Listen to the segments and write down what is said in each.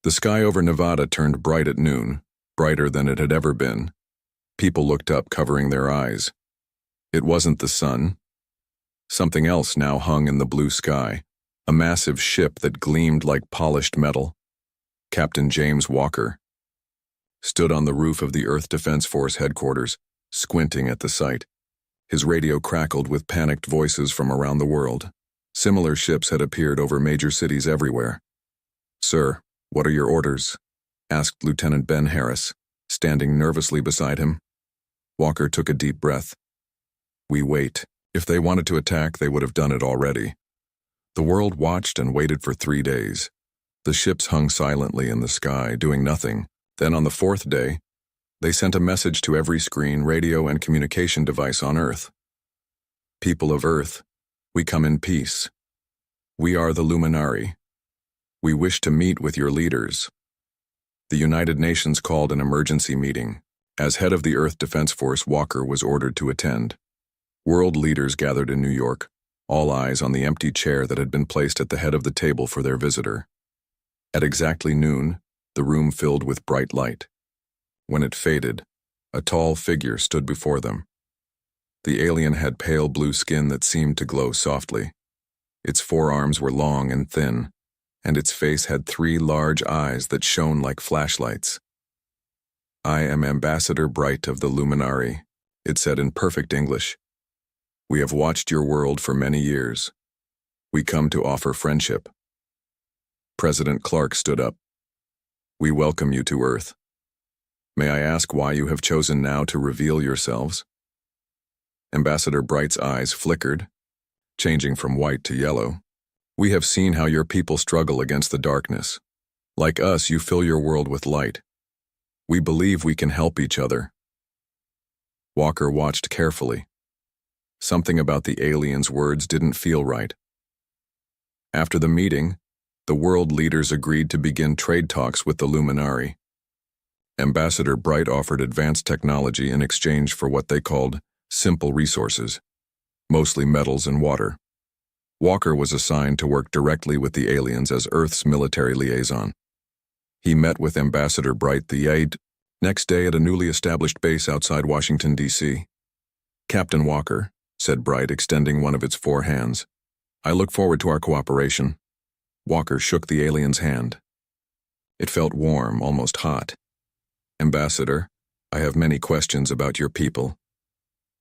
The sky over Nevada turned bright at noon, brighter than it had ever been. People looked up, covering their eyes. It wasn't the sun. Something else now hung in the blue sky, a massive ship that gleamed like polished metal. Captain James Walker stood on the roof of the Earth Defense Force headquarters, squinting at the sight. His radio crackled with panicked voices from around the world. Similar ships had appeared over major cities everywhere. "Sir, what are your orders?" asked Lieutenant Ben Harris, standing nervously beside him. Walker took a deep breath. "We wait. If they wanted to attack, they would have done it already." The world watched and waited for 3 days. The ships hung silently in the sky, doing nothing. Then on the 4th day, they sent a message to every screen, radio, and communication device on Earth. "People of Earth, we come in peace. We are the Luminari. We wish to meet with your leaders." The United Nations called an emergency meeting. As head of the Earth Defense Force, Walker was ordered to attend. World leaders gathered in New York, all eyes on the empty chair that had been placed at the head of the table for their visitor. At exactly noon, the room filled with bright light. When it faded, a tall figure stood before them. The alien had pale blue skin that seemed to glow softly. Its forearms were long and thin, and its face had 3 large eyes that shone like flashlights. "I am Ambassador Bright of the Luminari," it said in perfect English. "We have watched your world for many years. We come to offer friendship." President Clark stood up. "We welcome you to Earth. May I ask why you have chosen now to reveal yourselves?" Ambassador Bright's eyes flickered, changing from white to yellow. "We have seen how your people struggle against the darkness. Like us, you fill your world with light. We believe we can help each other." Walker watched carefully. Something about the alien's words didn't feel right. After the meeting, the world leaders agreed to begin trade talks with the Luminari. Ambassador Bright offered advanced technology in exchange for what they called simple resources, mostly metals and water. Walker was assigned to work directly with the aliens as Earth's military liaison. He met with Ambassador Bright the next day at a newly established base outside Washington, D.C. "Captain Walker," said Bright, extending one of its 4 hands, "I look forward to our cooperation." Walker shook the alien's hand. It felt warm, almost hot. "Ambassador, I have many questions about your people."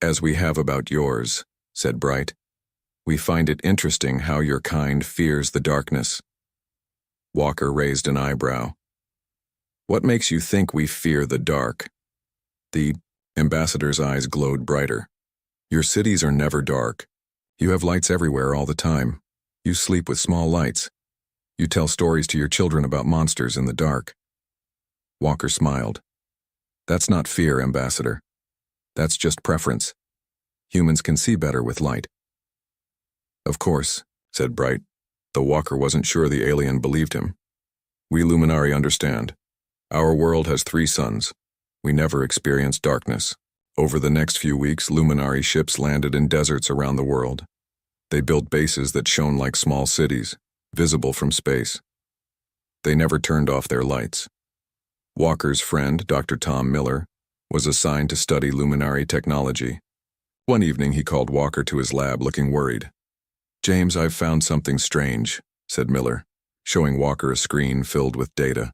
"As we have about yours," said Bright. "We find it interesting how your kind fears the darkness." Walker raised an eyebrow. "What makes you think we fear the dark?" The ambassador's eyes glowed brighter. "Your cities are never dark. You have lights everywhere all the time. You sleep with small lights. You tell stories to your children about monsters in the dark." Walker smiled. "That's not fear, Ambassador. That's just preference. Humans can see better with light." "Of course," said Bright, though Walker wasn't sure the alien believed him. "We Luminari understand. Our world has 3 suns. We never experience darkness." Over the next few weeks, Luminari ships landed in deserts around the world. They built bases that shone like small cities, visible from space. They never turned off their lights. Walker's friend, Dr. Tom Miller, was assigned to study Luminari technology. One evening he called Walker to his lab looking worried. "James, I've found something strange," said Miller, showing Walker a screen filled with data.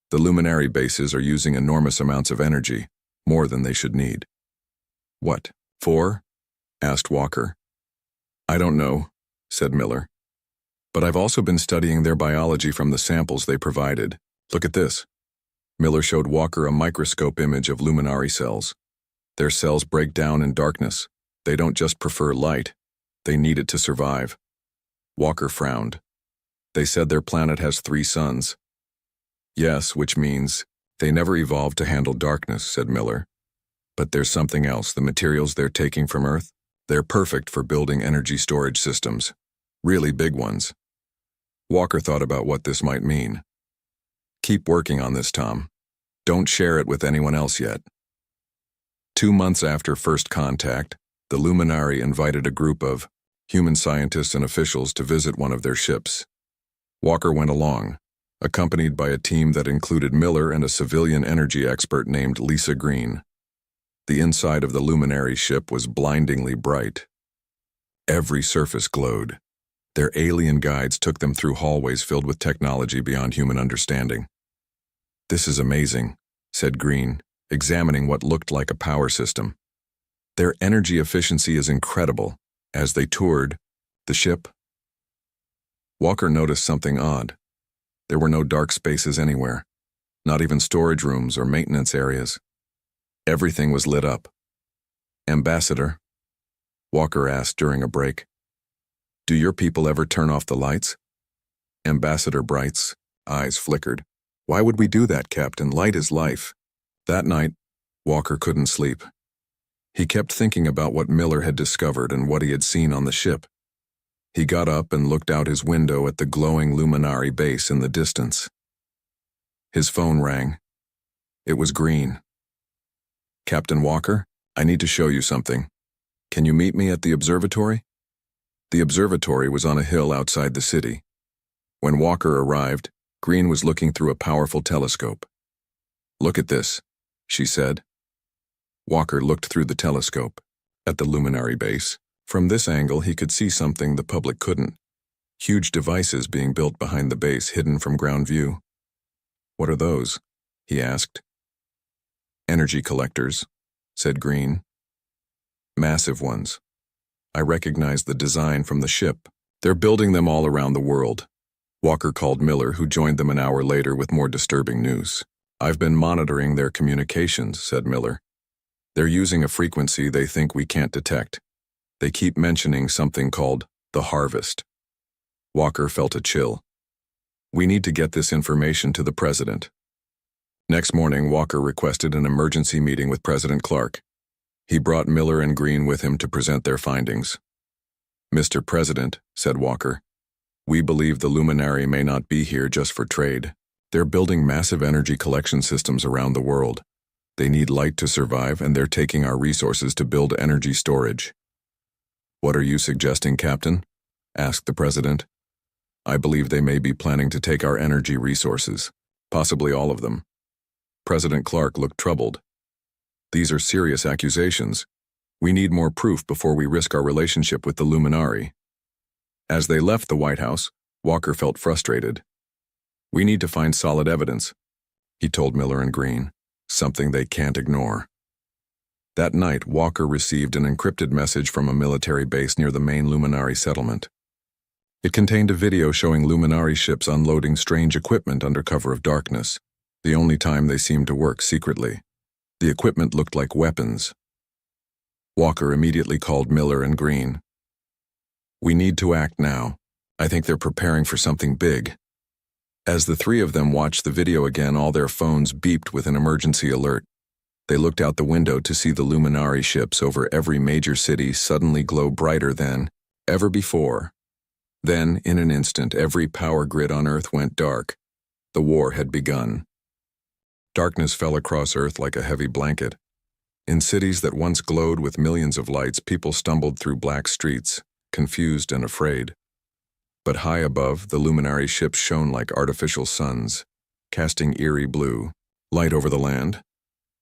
"The Luminari bases are using enormous amounts of energy, more than they should need." "What for?" asked Walker. "I don't know," said Miller. "But I've also been studying their biology from the samples they provided. Look at this." Miller showed Walker a microscope image of Luminari cells. Their cells break down in darkness. They don't just prefer light. They need it to survive. Walker frowned. "They said their planet has 3 suns." "Yes, which means they never evolved to handle darkness," said Miller. "But there's something else. The materials they're taking from Earth, they're perfect for building energy storage systems. Really big ones." Walker thought about what this might mean. "Keep working on this, Tom. Don't share it with anyone else yet." 2 months after first contact, the Luminari invited a group of human scientists and officials to visit one of their ships. Walker went along, accompanied by a team that included Miller and a civilian energy expert named Lisa Green. The inside of the luminary ship was blindingly bright. Every surface glowed. Their alien guides took them through hallways filled with technology beyond human understanding. "This is amazing," said Green, examining what looked like a power system. "Their energy efficiency is incredible." As they toured the ship, Walker noticed something odd. There were no dark spaces anywhere, not even storage rooms or maintenance areas. Everything was lit up. "Ambassador," Walker asked during a break, "do your people ever turn off the lights?" Ambassador Bright's eyes flickered. "Why would we do that, Captain? Light is life." That night, Walker couldn't sleep. He kept thinking about what Miller had discovered and what he had seen on the ship. He got up and looked out his window at the glowing luminary base in the distance. His phone rang. It was Green. "Captain Walker, I need to show you something. Can you meet me at the observatory?" The observatory was on a hill outside the city. When Walker arrived, Green was looking through a powerful telescope. "Look at this," she said. Walker looked through the telescope at the luminary base. From this angle, he could see something the public couldn't. Huge devices being built behind the base, hidden from ground view. "What are those?" he asked. "Energy collectors," said Green. "Massive ones. I recognize the design from the ship. They're building them all around the world." Walker called Miller, who joined them an hour later with more disturbing news. "I've been monitoring their communications," said Miller. "They're using a frequency they think we can't detect. They keep mentioning something called the harvest." Walker felt a chill. "We need to get this information to the president." Next morning, Walker requested an emergency meeting with President Clark. He brought Miller and Green with him to present their findings. "Mr. President," said Walker, "we believe the luminary may not be here just for trade. They're building massive energy collection systems around the world. They need light to survive, and they're taking our resources to build energy storage." "What are you suggesting, Captain?" asked the president. "I believe they may be planning to take our energy resources, possibly all of them." President Clark looked troubled. "These are serious accusations. We need more proof before we risk our relationship with the luminary." As they left the White House, Walker felt frustrated. "We need to find solid evidence," he told Miller and Green. "Something they can't ignore." That night, Walker received an encrypted message from a military base near the main luminary settlement. It contained a video showing luminary ships unloading strange equipment under cover of darkness, the only time they seemed to work secretly. The equipment looked like weapons. Walker immediately called Miller and Green. "We need to act now. I think they're preparing for something big." As the three of them watched the video again, all their phones beeped with an emergency alert. They looked out the window to see the luminary ships over every major city suddenly glow brighter than ever before. Then, in an instant, every power grid on Earth went dark. The war had begun. Darkness fell across Earth like a heavy blanket. In cities that once glowed with millions of lights, people stumbled through black streets, confused and afraid. But high above, the luminary ships shone like artificial suns, casting eerie blue light over the land.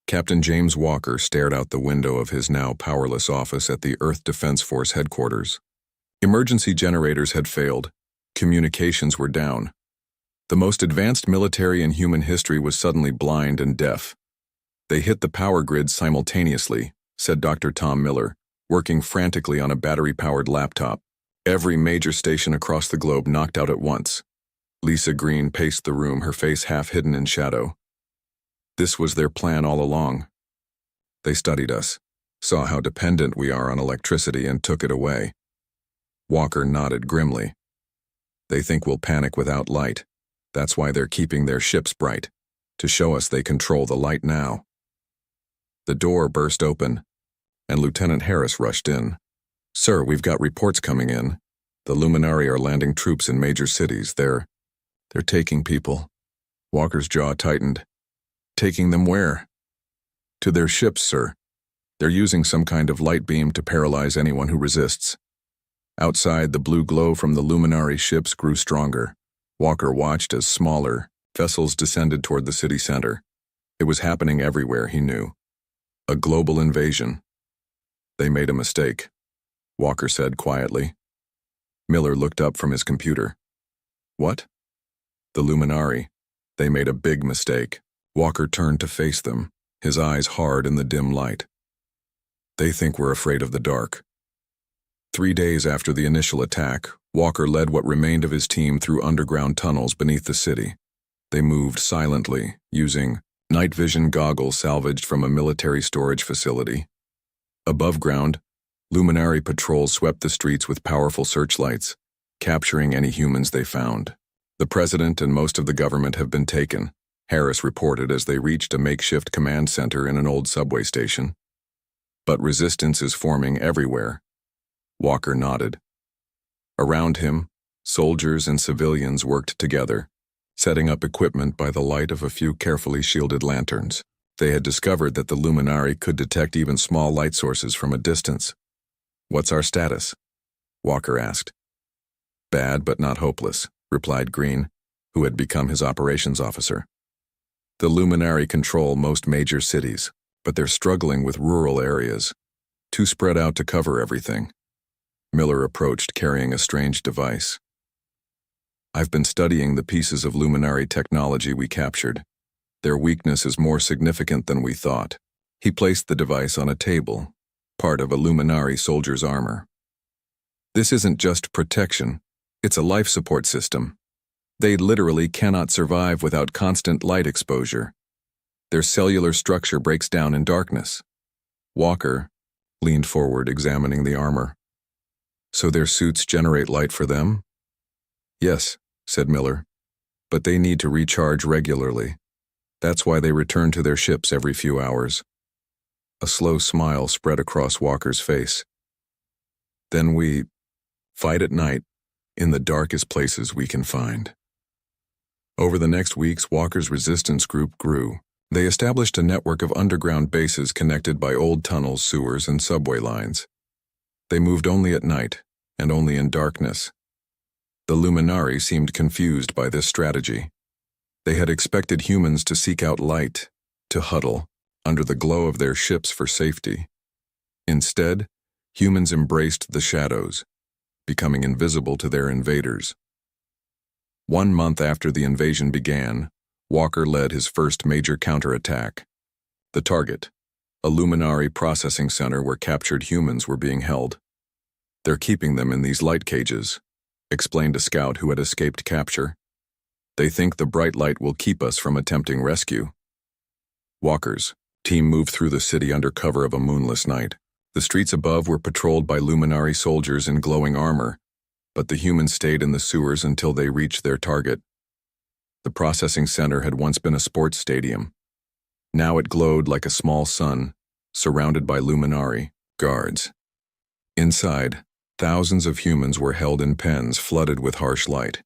Captain James Walker stared out the window of his now powerless office at the Earth Defense Force headquarters. Emergency generators had failed. Communications were down. The most advanced military in human history was suddenly blind and deaf. "They hit the power grid simultaneously," said Dr. Tom Miller, working frantically on a battery-powered laptop. "Every major station across the globe knocked out at once." Lisa Green paced the room, her face half hidden in shadow. "This was their plan all along. They studied us, saw how dependent we are on electricity, and took it away." Walker nodded grimly. "They think we'll panic without light. That's why they're keeping their ships bright, to show us they control the light now." The door burst open, and Lieutenant Harris rushed in. "Sir, we've got reports coming in. The luminary are landing troops in major cities. They're taking people." Walker's jaw tightened. "Taking them where?" "To their ships, sir. They're using some kind of light beam to paralyze anyone who resists." Outside, the blue glow from the luminary ships grew stronger. Walker watched as smaller, Vessels descended toward the city center. It was happening everywhere, he knew. A global invasion. They made a mistake, Walker said quietly. Miller looked up from his computer. What? The Luminari. They made a big mistake. Walker turned to face them, his eyes hard in the dim light. They think we're afraid of the dark. 3 days after the initial attack, Walker led what remained of his team through underground tunnels beneath the city. They moved silently, using night vision goggles salvaged from a military storage facility. Above ground, Luminari patrols swept the streets with powerful searchlights, capturing any humans they found. The president and most of the government have been taken, Harris reported as they reached a makeshift command center in an old subway station. But resistance is forming everywhere. Walker nodded. Around him, soldiers and civilians worked together, setting up equipment by the light of a few carefully shielded lanterns. They had discovered that the Luminari could detect even small light sources from a distance. What's our status? Walker asked. Bad but not hopeless, replied Green, who had become his operations officer. The Luminari control most major cities, but they're struggling with rural areas, too spread out to cover everything. Miller approached carrying a strange device. I've been studying the pieces of Luminari technology we captured. Their weakness is more significant than we thought. He placed the device on a table, part of a Luminari soldier's armor. This isn't just protection, it's a life support system. They literally cannot survive without constant light exposure. Their cellular structure breaks down in darkness. Walker leaned forward, examining the armor. So their suits generate light for them? Yes, said Miller, but they need to recharge regularly. That's why they return to their ships every few hours. A slow smile spread across Walker's face. Then we fight at night in the darkest places we can find. Over the next weeks, Walker's resistance group grew. They established a network of underground bases connected by old tunnels, sewers, and subway lines. They moved only at night, and only in darkness. The Luminari seemed confused by this strategy. They had expected humans to seek out light, to huddle, under the glow of their ships for safety. Instead, humans embraced the shadows, becoming invisible to their invaders. 1 month after the invasion began, Walker led his first major counterattack. The target, a Luminari processing center where captured humans were being held. They're keeping them in these light cages, explained a scout who had escaped capture. They think the bright light will keep us from attempting rescue. Walker's team moved through the city under cover of a moonless night. The streets above were patrolled by Luminari soldiers in glowing armor, but the humans stayed in the sewers until they reached their target. The processing center had once been a sports stadium. Now it glowed like a small sun, surrounded by Luminari guards. Inside, thousands of humans were held in pens flooded with harsh light.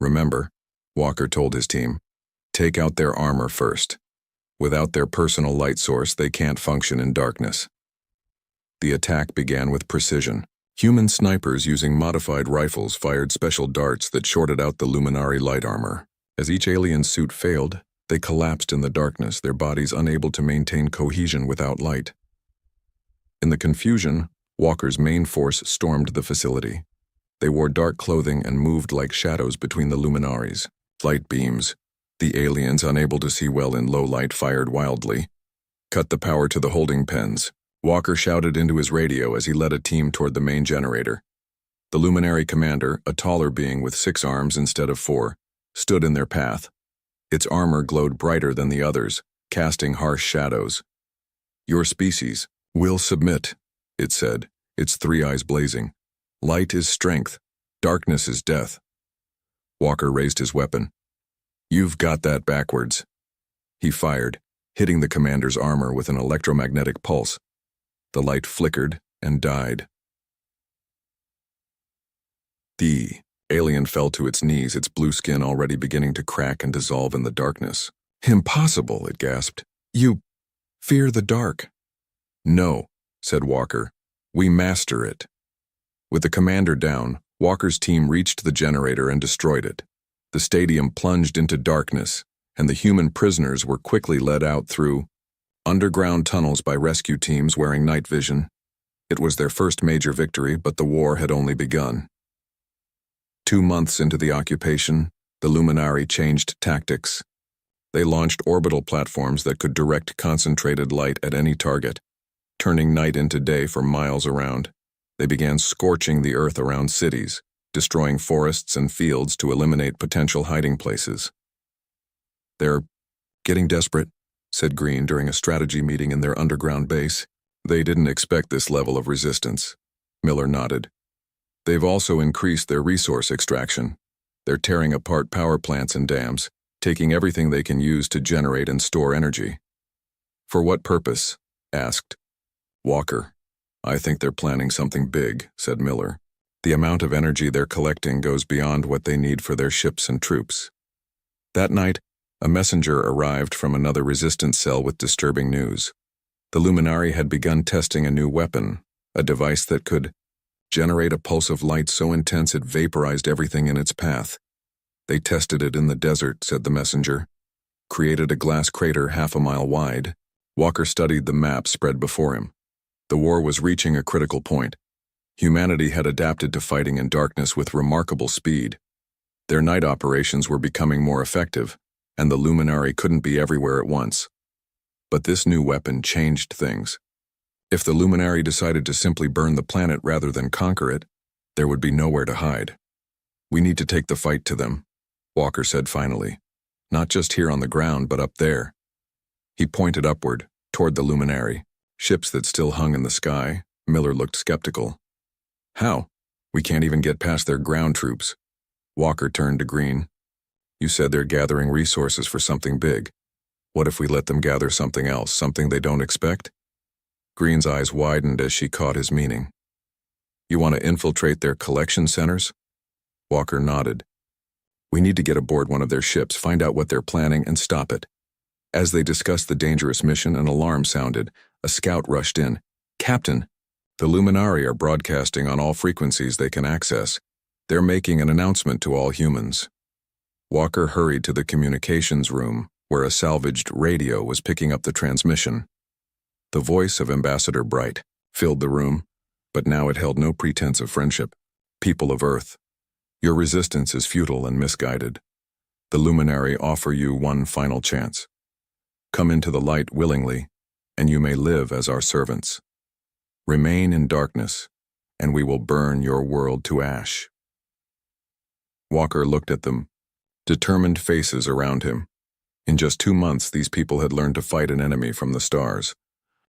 Remember, Walker told his team, take out their armor first. Without their personal light source, they can't function in darkness. The attack began with precision. Human snipers using modified rifles fired special darts that shorted out the Luminari light armor. As each alien suit failed, they collapsed in the darkness, their bodies unable to maintain cohesion without light. In the confusion, Walker's main force stormed the facility. They wore dark clothing and moved like shadows between the Luminaries. Light beams, the aliens unable to see well in low light, fired wildly. Cut the power to the holding pens. Walker shouted into his radio as he led a team toward the main generator. The Luminari commander, a taller being with 6 arms instead of 4, stood in their path. Its armor glowed brighter than the others, casting harsh shadows. Your species will submit, it said, its 3 eyes blazing. Light is strength, darkness is death. Walker raised his weapon. You've got that backwards. He fired, hitting the commander's armor with an electromagnetic pulse. The light flickered and died. The alien fell to its knees, its blue skin already beginning to crack and dissolve in the darkness. Impossible, it gasped. You fear the dark. No, said Walker. We master it. With the commander down, Walker's team reached the generator and destroyed it. The stadium plunged into darkness, and the human prisoners were quickly led out through underground tunnels by rescue teams wearing night vision. It was their first major victory, but the war had only begun. 2 months into the occupation, the Luminari changed tactics. They launched orbital platforms that could direct concentrated light at any target, turning night into day for miles around. They began scorching the earth around cities, destroying forests and fields to eliminate potential hiding places. "They're getting desperate," said Green during a strategy meeting in their underground base. "They didn't expect this level of resistance." Miller nodded. "They've also increased their resource extraction. They're tearing apart power plants and dams, taking everything they can use to generate and store energy." "For what purpose?" asked Walker. "I think they're planning something big," said Miller. "The amount of energy they're collecting goes beyond what they need for their ships and troops." That night, a messenger arrived from another resistance cell with disturbing news. The Luminari had begun testing a new weapon, a device that could generate a pulse of light so intense it vaporized everything in its path. "They tested it in the desert," said the messenger. "Created a glass crater half a mile wide." Walker studied the map spread before him. The war was reaching a critical point. Humanity had adapted to fighting in darkness with remarkable speed. Their night operations were becoming more effective, and the Luminari couldn't be everywhere at once. But this new weapon changed things. If the Luminari decided to simply burn the planet rather than conquer it, there would be nowhere to hide. "We need to take the fight to them," Walker said finally. "Not just here on the ground, but up there." He pointed upward, toward the Luminari, ships that still hung in the sky. Miller looked skeptical. "How? We can't even get past their ground troops." Walker turned to Green. "You said they're gathering resources for something big. What if we let them gather something else, something they don't expect?" Green's eyes widened as she caught his meaning. "You want to infiltrate their collection centers?" Walker nodded. "We need to get aboard one of their ships, find out what they're planning, and stop it." As they discussed the dangerous mission, an alarm sounded. A scout rushed in. "Captain, the Luminari are broadcasting on all frequencies they can access. They're making an announcement to all humans." Walker hurried to the communications room, where a salvaged radio was picking up the transmission. The voice of Ambassador Bright filled the room, but now it held no pretense of friendship. "People of Earth, your resistance is futile and misguided. The Luminari offer you one final chance. Come into the light willingly, and you may live as our servants. Remain in darkness, and we will burn your world to ash." Walker looked at them, determined faces around him. In just 2 months, these people had learned to fight an enemy from the stars.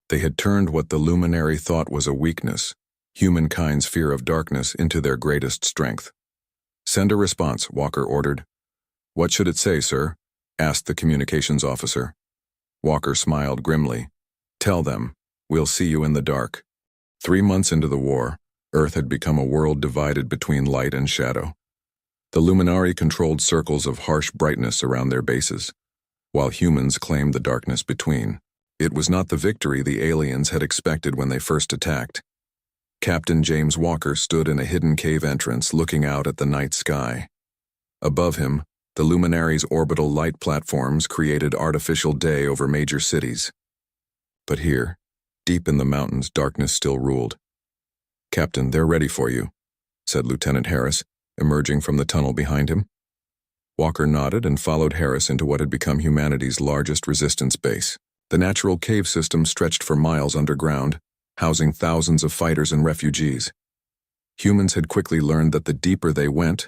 They had turned what the Luminari thought was a weakness, humankind's fear of darkness, into their greatest strength. "Send a response," Walker ordered. "What should it say, sir?" asked the communications officer. Walker smiled grimly. "Tell them, we'll see you in the dark." 3 months into the war, Earth had become a world divided between light and shadow. The Luminari controlled circles of harsh brightness around their bases, while humans claimed the darkness between. It was not the victory the aliens had expected when they first attacked. Captain James Walker stood in a hidden cave entrance looking out at the night sky. Above him, the Luminari's orbital light platforms created artificial day over major cities. But here, deep in the mountains, darkness still ruled. "Captain, they're ready for you," said Lieutenant Harris, emerging from the tunnel behind him. Walker nodded and followed Harris into what had become humanity's largest resistance base. The natural cave system stretched for miles underground, housing thousands of fighters and refugees. Humans had quickly learned that the deeper they went,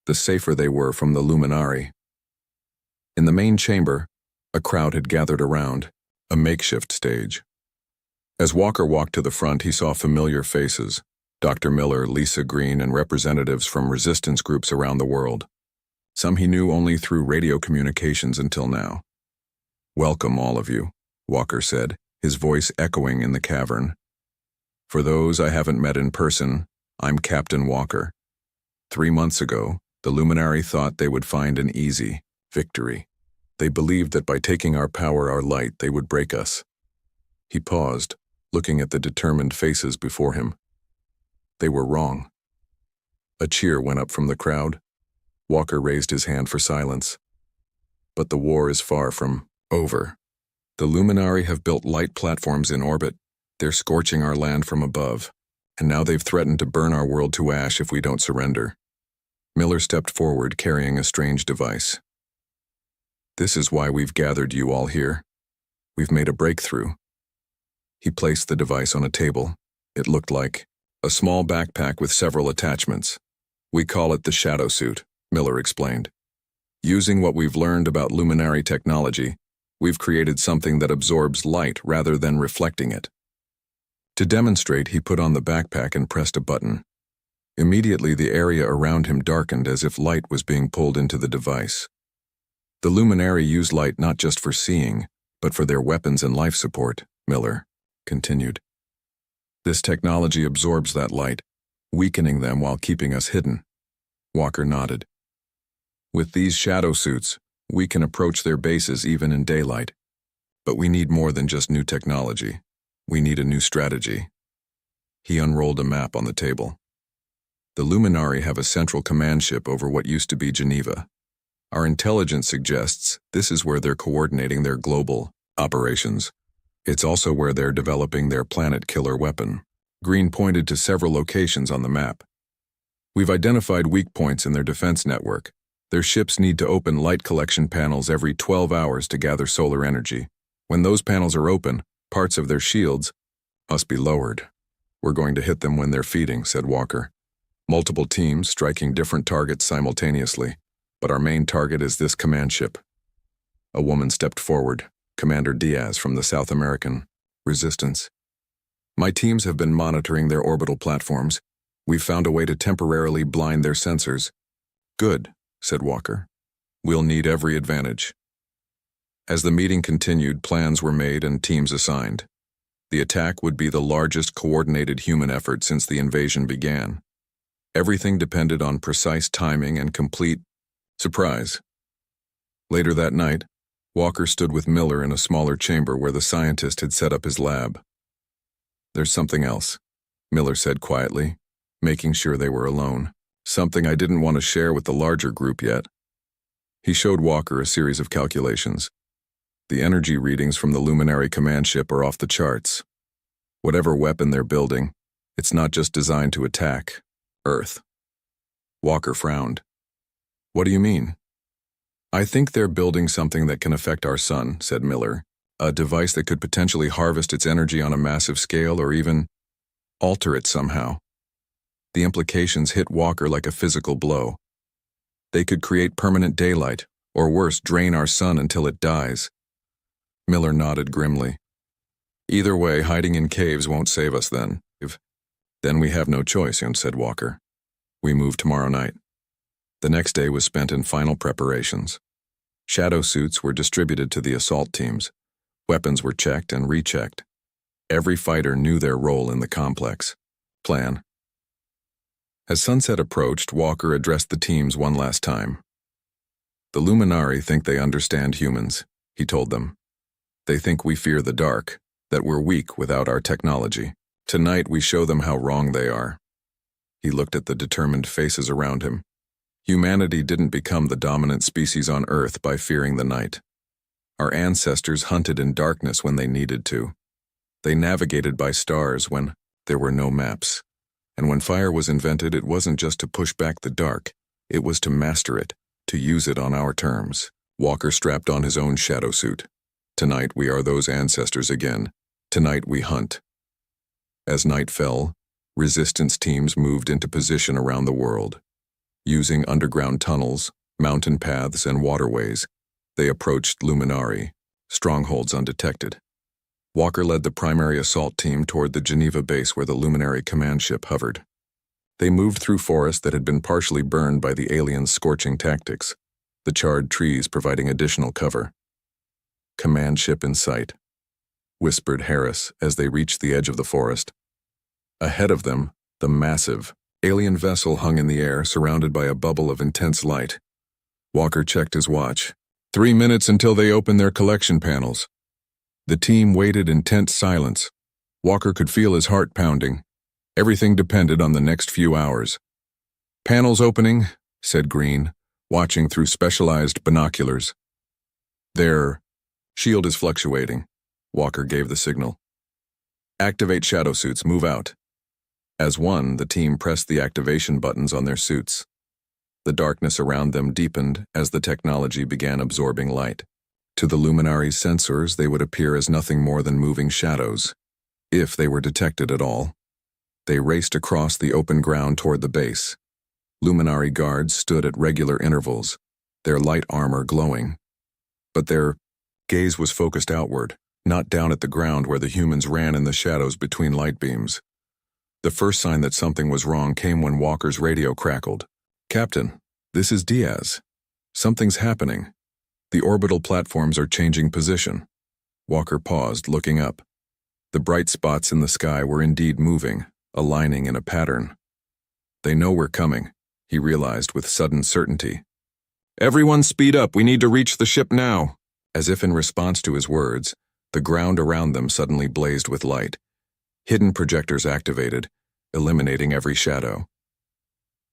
the safer they were from the Luminari. In the main chamber, a crowd had gathered around, a makeshift stage. As Walker walked to the front, he saw familiar faces: Dr. Miller, Lisa Green, and representatives from resistance groups around the world. Some he knew only through radio communications until now. "Welcome, all of you," Walker said, his voice echoing in the cavern. "For those I haven't met in person, I'm Captain Walker. 3 months ago, the Luminari thought they would find an easy victory. They believed that by taking our power, our light, they would break us." He paused, looking at the determined faces before him. They were wrong. A cheer went up from the crowd. Walker raised his hand for silence. But the war is far from over. The Luminari have built light platforms in orbit. They're scorching our land from above, and now they've threatened to burn our world to ash if we don't surrender. Miller stepped forward, carrying a strange device. This is why we've gathered you all here. We've made a breakthrough. He placed the device on a table. It looked like a small backpack with several attachments. We call it the shadow suit, Miller explained. Using what we've learned about luminary technology, we've created something that absorbs light rather than reflecting it. To demonstrate, he put on the backpack and pressed a button. Immediately, the area around him darkened as if light was being pulled into the device. The Luminari use light not just for seeing, but for their weapons and life support, Miller continued. This technology absorbs that light, weakening them while keeping us hidden. Walker nodded. With these shadow suits, we can approach their bases even in daylight. But we need more than just new technology. We need a new strategy. He unrolled a map on the table. The Luminari have a central command ship over what used to be Geneva. Our intelligence suggests this is where they're coordinating their global operations. It's also where they're developing their planet-killer weapon. Green pointed to several locations on the map. We've identified weak points in their defense network. Their ships need to open light collection panels every 12 hours to gather solar energy. When those panels are open, parts of their shields must be lowered. We're going to hit them when they're feeding, said Walker. Multiple teams striking different targets simultaneously, but our main target is this command ship. A woman stepped forward, Commander Diaz from the South American Resistance. My teams have been monitoring their orbital platforms. We've found a way to temporarily blind their sensors. Good, said Walker. We'll need every advantage. As the meeting continued, plans were made and teams assigned. The attack would be the largest coordinated human effort since the invasion began. Everything depended on precise timing and complete surprise. Later that night, Walker stood with Miller in a smaller chamber where the scientist had set up his lab. There's something else, Miller said quietly, making sure they were alone. Something I didn't want to share with the larger group yet. He showed Walker a series of calculations. The energy readings from the Luminary command ship are off the charts. Whatever weapon they're building, it's not just designed to attack Earth. Walker frowned. What do you mean? I think they're building something that can affect our sun, said Miller. A device that could potentially harvest its energy on a massive scale or even alter it somehow. The implications hit Walker like a physical blow. They could create permanent daylight, or worse, drain our sun until it dies. Miller nodded grimly. Either way, hiding in caves won't save us then. Then we have no choice, said Walker. We move tomorrow night. The next day was spent in final preparations. Shadow suits were distributed to the assault teams. Weapons were checked and rechecked. Every fighter knew their role in the complex plan. As sunset approached, Walker addressed the teams one last time. The Luminari think they understand humans, he told them. They think we fear the dark, that we're weak without our technology. Tonight we show them how wrong they are. He looked at the determined faces around him. Humanity didn't become the dominant species on Earth by fearing the night. Our ancestors hunted in darkness when they needed to. They navigated by stars when there were no maps. And when fire was invented, it wasn't just to push back the dark. It was to master it, to use it on our terms. Walker strapped on his own shadow suit. Tonight we are those ancestors again. Tonight we hunt. As night fell, resistance teams moved into position around the world. Using underground tunnels, mountain paths, and waterways, they approached Luminari, strongholds undetected. Walker led the primary assault team toward the Geneva base where the Luminary command ship hovered. They moved through forest that had been partially burned by the aliens' scorching tactics, the charred trees providing additional cover. Command ship in sight, whispered Harris as they reached the edge of the forest. Ahead of them, the massive, alien vessel hung in the air, surrounded by a bubble of intense light. Walker checked his watch. 3 minutes until they opened their collection panels. The team waited in tense silence. Walker could feel his heart pounding. Everything depended on the next few hours. Panels opening, said Green, watching through specialized binoculars. Their shield is fluctuating. Walker gave the signal. Activate shadow suits, move out. As one, the team pressed the activation buttons on their suits. The darkness around them deepened as the technology began absorbing light. To the luminary's sensors, they would appear as nothing more than moving shadows, if they were detected at all. They raced across the open ground toward the base. Luminary guards stood at regular intervals, their light armor glowing. But their gaze was focused outward, not down at the ground where the humans ran in the shadows between light beams. The first sign that something was wrong came when Walker's radio crackled. "Captain, this is Diaz. Something's happening. The orbital platforms are changing position." Walker paused, looking up. The bright spots in the sky were indeed moving, aligning in a pattern. "They know we're coming," he realized with sudden certainty. "Everyone speed up, we need to reach the ship now." As if in response to his words, the ground around them suddenly blazed with light. Hidden projectors activated, eliminating every shadow.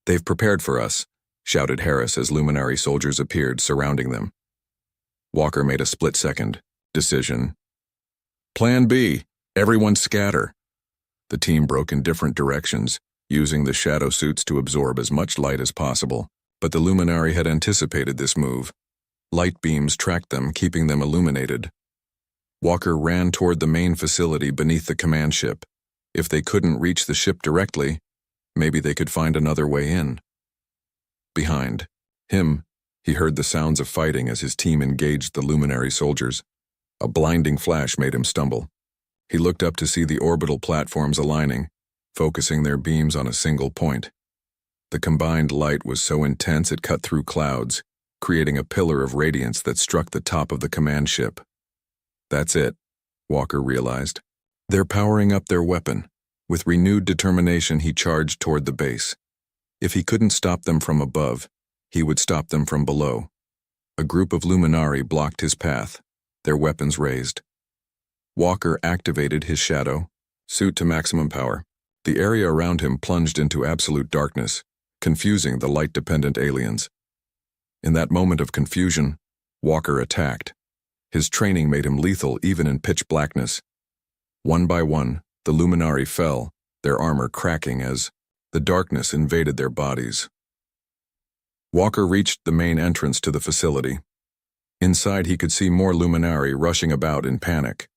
"They've prepared for us," shouted Harris as luminary soldiers appeared, surrounding them. Walker made a split-second decision. "Plan B, everyone scatter." The team broke in different directions, using the shadow suits to absorb as much light as possible, but the luminary had anticipated this move. Light beams tracked them, keeping them illuminated. Walker ran toward the main facility beneath the command ship. If they couldn't reach the ship directly, maybe they could find another way in. Behind him, he heard the sounds of fighting as his team engaged the luminary soldiers. A blinding flash made him stumble. He looked up to see the orbital platforms aligning, focusing their beams on a single point. The combined light was so intense it cut through clouds, creating a pillar of radiance that struck the top of the command ship. "That's it," Walker realized. "They're powering up their weapon." With renewed determination, he charged toward the base. If he couldn't stop them from above, he would stop them from below. A group of luminari blocked his path, their weapons raised. Walker activated his shadow suit to maximum power. The area around him plunged into absolute darkness, confusing the light-dependent aliens. In that moment of confusion, Walker attacked. His training made him lethal even in pitch blackness. One by one, the luminari fell, their armor cracking as the darkness invaded their bodies. Walker reached the main entrance to the facility. Inside, he could see more luminari rushing about in panic.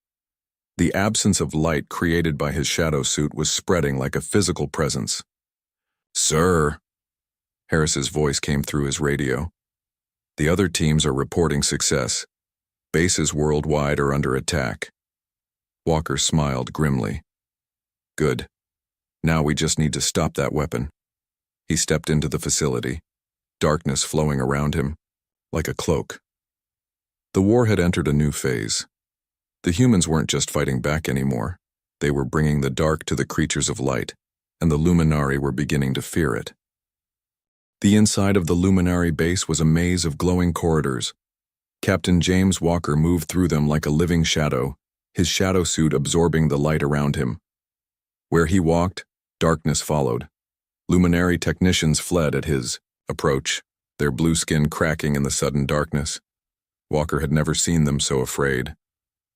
The absence of light created by his shadow suit was spreading like a physical presence. "Sir," Harris's voice came through his radio. "The other teams are reporting success. Bases worldwide are under attack." Walker smiled grimly. "Good. Now we just need to stop that weapon." He stepped into the facility, darkness flowing around him, like a cloak. The war had entered a new phase. The humans weren't just fighting back anymore. They were bringing the dark to the creatures of light, and the luminari were beginning to fear it. The inside of the luminary base was a maze of glowing corridors. Captain James Walker moved through them like a living shadow, his shadow suit absorbing the light around him. Where he walked, darkness followed. Luminary technicians fled at his approach, their blue skin cracking in the sudden darkness. Walker had never seen them so afraid.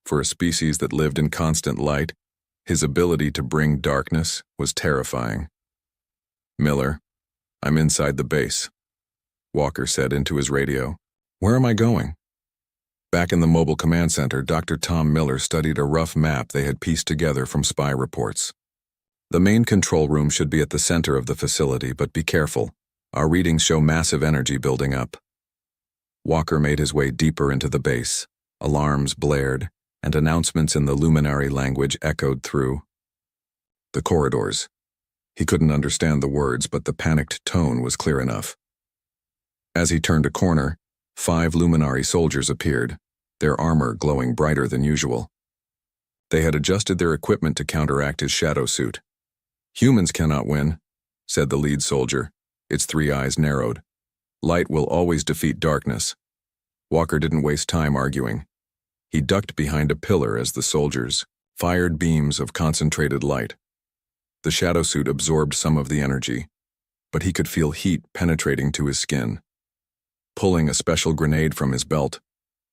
For a species that lived in constant light, his ability to bring darkness was terrifying. "Miller, I'm inside the base," Walker said into his radio. "Where am I going?" Back in the mobile command center, Dr. Tom Miller studied a rough map they had pieced together from spy reports. "The main control room should be at the center of the facility, but be careful. Our readings show massive energy building up." Walker made his way deeper into the base. Alarms blared, and announcements in the luminary language echoed through the corridors. He couldn't understand the words, but the panicked tone was clear enough. As he turned a corner, 5 luminary soldiers appeared, their armor glowing brighter than usual. They had adjusted their equipment to counteract his shadow suit. "Humans cannot win," said the lead soldier, its 3 eyes narrowed. "Light will always defeat darkness." Walker didn't waste time arguing. He ducked behind a pillar as the soldiers fired beams of concentrated light. The shadow suit absorbed some of the energy, but he could feel heat penetrating to his skin. Pulling a special grenade from his belt,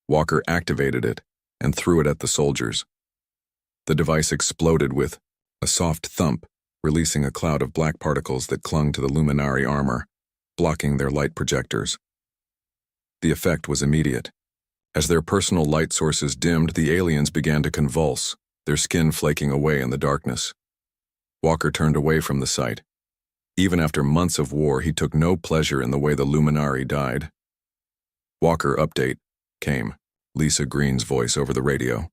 Walker activated it and threw it at the soldiers. The device exploded with a soft thump, releasing a cloud of black particles that clung to the luminary armor, blocking their light projectors. The effect was immediate. As their personal light sources dimmed, the aliens began to convulse, their skin flaking away in the darkness. Walker turned away from the sight. Even after months of war, he took no pleasure in the way the luminari died. Walker update came, Lisa Green's voice over the radio.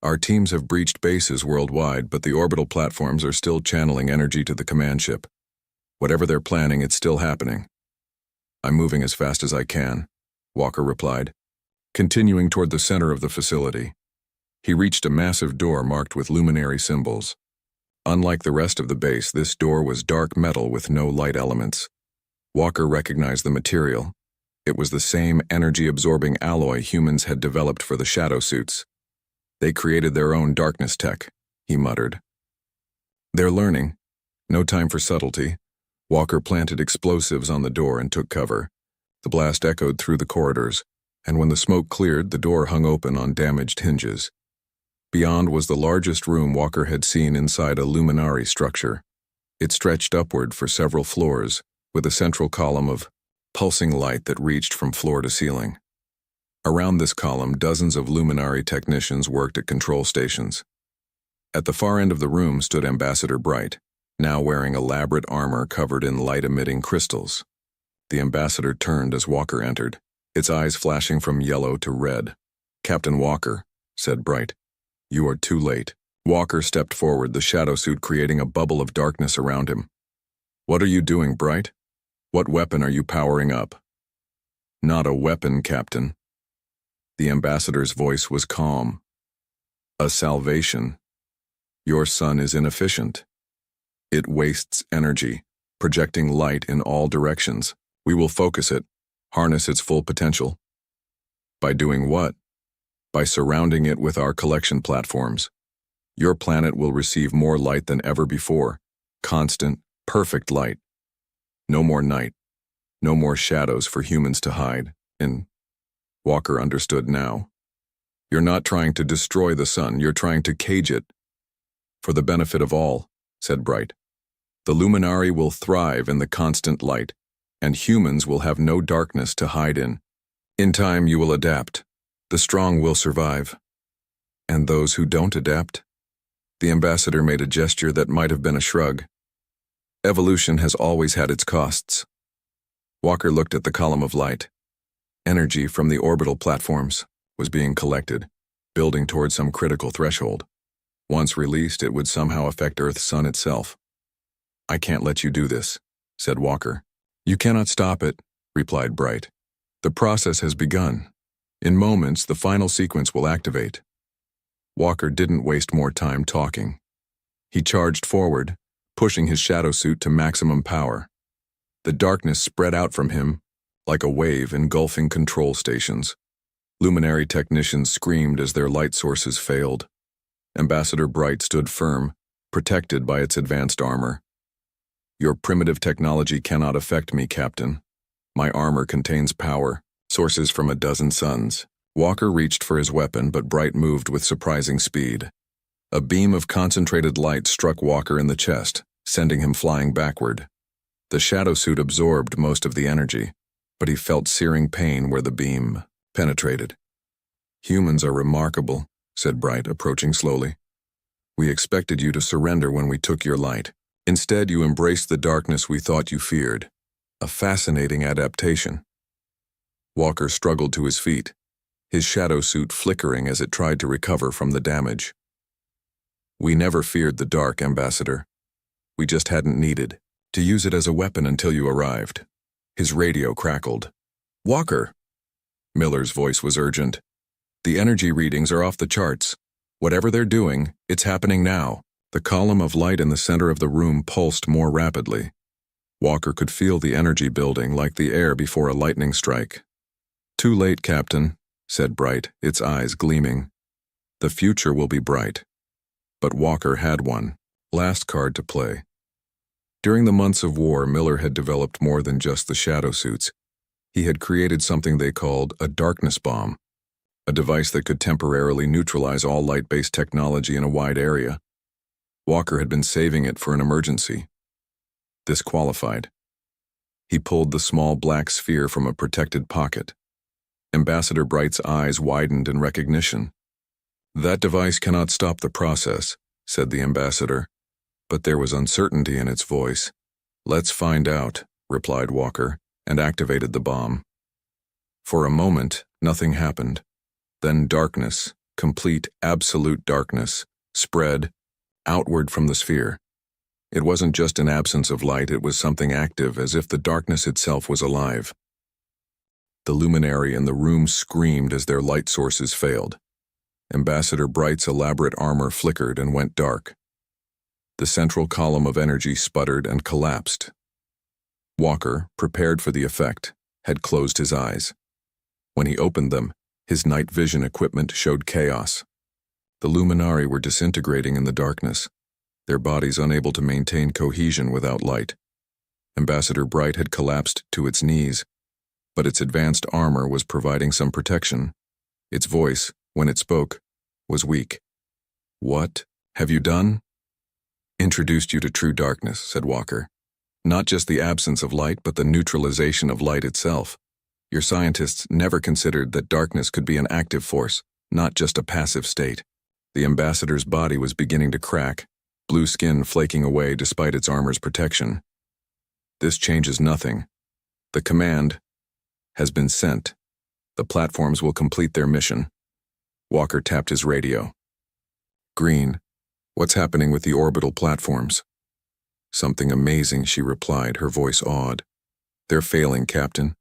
Our teams have breached bases worldwide, but the orbital platforms are still channeling energy to the command ship. Whatever they're planning, it's still happening. I'm moving as fast as I can, Walker replied, continuing toward the center of the facility. He reached a massive door marked with luminary symbols. Unlike the rest of the base, this door was dark metal with no light elements. Walker recognized the material. It was the same energy-absorbing alloy humans had developed for the shadow suits. They created their own darkness tech, he muttered. They're learning. No time for subtlety. Walker planted explosives on the door and took cover. The blast echoed through the corridors, and when the smoke cleared, the door hung open on damaged hinges. Beyond was the largest room Walker had seen inside a luminari structure. It stretched upward for several floors, with a central column of pulsing light that reached from floor to ceiling. Around this column, dozens of luminari technicians worked at control stations. At the far end of the room stood Ambassador Bright, now wearing elaborate armor covered in light-emitting crystals. The ambassador turned as Walker entered, its eyes flashing from yellow to red. "Captain Walker," said Bright, "you are too late." Walker stepped forward, the shadow suit creating a bubble of darkness around him. "What are you doing, Bright? What weapon are you powering up?" "Not a weapon, Captain." The ambassador's voice was calm. "A salvation. Your sun is inefficient. It wastes energy, projecting light in all directions. We will focus it, harness its full potential." "By doing what?" "By surrounding it with our collection platforms. Your planet will receive more light than ever before. Constant, perfect light. No more night. No more shadows for humans to hide in." Walker understood now. "You're not trying to destroy the sun, you're trying to cage it." "For the benefit of all," said Bright. "The luminari will thrive in the constant light, and humans will have no darkness to hide in. In time you will adapt. The strong will survive." "And those who don't adapt?" The ambassador made a gesture that might have been a shrug. "Evolution has always had its costs." Walker looked at the column of light. Energy from the orbital platforms was being collected, building toward some critical threshold. Once released, it would somehow affect Earth's sun itself. "I can't let you do this," said Walker. "You cannot stop it," replied Bright. "The process has begun. In moments, the final sequence will activate." Walker didn't waste more time talking. He charged forward, pushing his shadow suit to maximum power. The darkness spread out from him, like a wave engulfing control stations. Luminary technicians screamed as their light sources failed. Ambassador Bright stood firm, protected by its advanced armor. "Your primitive technology cannot affect me, Captain. My armor contains power, sources from a dozen suns." Walker reached for his weapon, but Bright moved with surprising speed. A beam of concentrated light struck Walker in the chest, sending him flying backward. The shadow suit absorbed most of the energy, but he felt searing pain where the beam penetrated. "Humans are remarkable," said Bright, approaching slowly. "We expected you to surrender when we took your light. Instead, you embraced the darkness we thought you feared. A fascinating adaptation." Walker struggled to his feet, his shadow suit flickering as it tried to recover from the damage. "We never feared the dark, Ambassador. We just hadn't needed to use it as a weapon until you arrived." His radio crackled. "Walker!" Miller's voice was urgent. "The energy readings are off the charts. Whatever they're doing, it's happening now." The column of light in the center of the room pulsed more rapidly. Walker could feel the energy building like the air before a lightning strike. "Too late, Captain," said Bright, its eyes gleaming. "The future will be bright." But Walker had one last card to play. During the months of war, Miller had developed more than just the shadow suits. He had created something they called a darkness bomb, a device that could temporarily neutralize all light-based technology in a wide area. Walker had been saving it for an emergency. This qualified. He pulled the small black sphere from a protected pocket. Ambassador Bright's eyes widened in recognition. "That device cannot stop the process," said the ambassador, but there was uncertainty in its voice. "Let's find out," replied Walker, and activated the bomb. For a moment, nothing happened. Then darkness, complete, absolute darkness, spread outward from the sphere. It wasn't just an absence of light, it was something active, as if the darkness itself was alive. The luminary in the room screamed as their light sources failed. Ambassador Bright's elaborate armor flickered and went dark. The central column of energy sputtered and collapsed. Walker, prepared for the effect, had closed his eyes. When he opened them, his night vision equipment showed chaos. The luminari were disintegrating in the darkness, their bodies unable to maintain cohesion without light. Ambassador Bright had collapsed to its knees, but its advanced armor was providing some protection. Its voice, when it spoke, was weak. "What have you done?" "Introduced you to true darkness," said Walker. "Not just the absence of light, but the neutralization of light itself. Your scientists never considered that darkness could be an active force, not just a passive state." The ambassador's body was beginning to crack, blue skin flaking away despite its armor's protection. "This changes nothing. The command has been sent. The platforms will complete their mission." Walker tapped his radio. "Green, what's happening with the orbital platforms?" "Something amazing," she replied, her voice awed. "They're failing, Captain.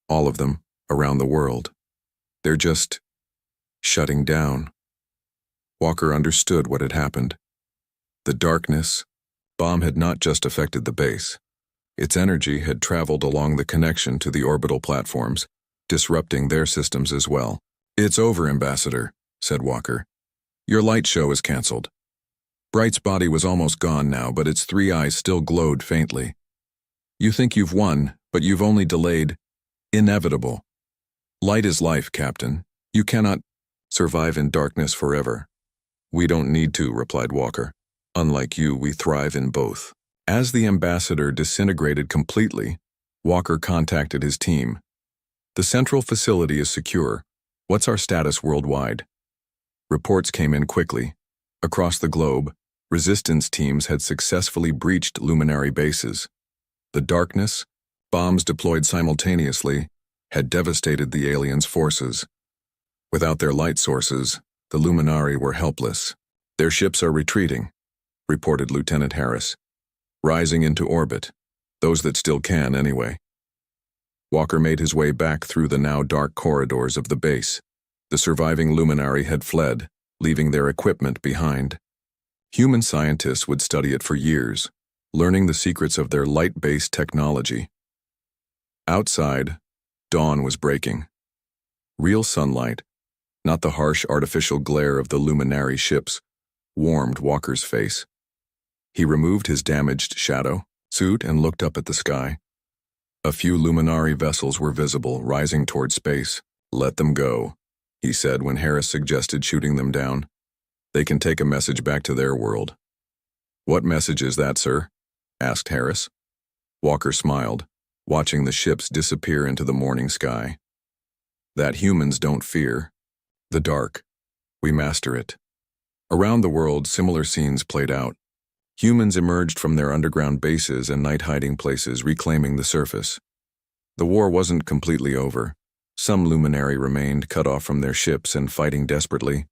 All of them, around the world. They're just shutting down." Walker understood what had happened. The darkness bomb had not just affected the base. Its energy had traveled along the connection to the orbital platforms, disrupting their systems as well. "It's over, Ambassador," said Walker. "Your light show is canceled." Bright's body was almost gone now, but its three eyes still glowed faintly. "You think you've won, but you've only delayed inevitable. Light is life, Captain. You cannot survive in darkness forever." "We don't need to," replied Walker. "Unlike you, we thrive in both." As the ambassador disintegrated completely, Walker contacted his team. "The central facility is secure. What's our status worldwide?" Reports came in quickly. Across the globe, resistance teams had successfully breached luminary bases. The darkness, bombs deployed simultaneously, had devastated the aliens' forces. Without their light sources, the luminari were helpless. "Their ships are retreating," reported Lieutenant Harris. "Rising into orbit. Those that still can, anyway." Walker made his way back through the now dark corridors of the base. The surviving luminari had fled, leaving their equipment behind. Human scientists would study it for years, learning the secrets of their light-based technology. Outside, dawn was breaking. Real sunlight, not the harsh artificial glare of the luminary ships, warmed Walker's face. He removed his damaged shadow suit and looked up at the sky. A few luminary vessels were visible, rising toward space. "Let them go," he said when Harris suggested shooting them down. "They can take a message back to their world." "What message is that, sir?" asked Harris. Walker smiled, watching the ships disappear into the morning sky. "That humans don't fear the dark. We master it." Around the world, similar scenes played out. Humans emerged from their underground bases and night hiding places, reclaiming the surface. The war wasn't completely over. Some luminary remained, cut off from their ships and fighting desperately.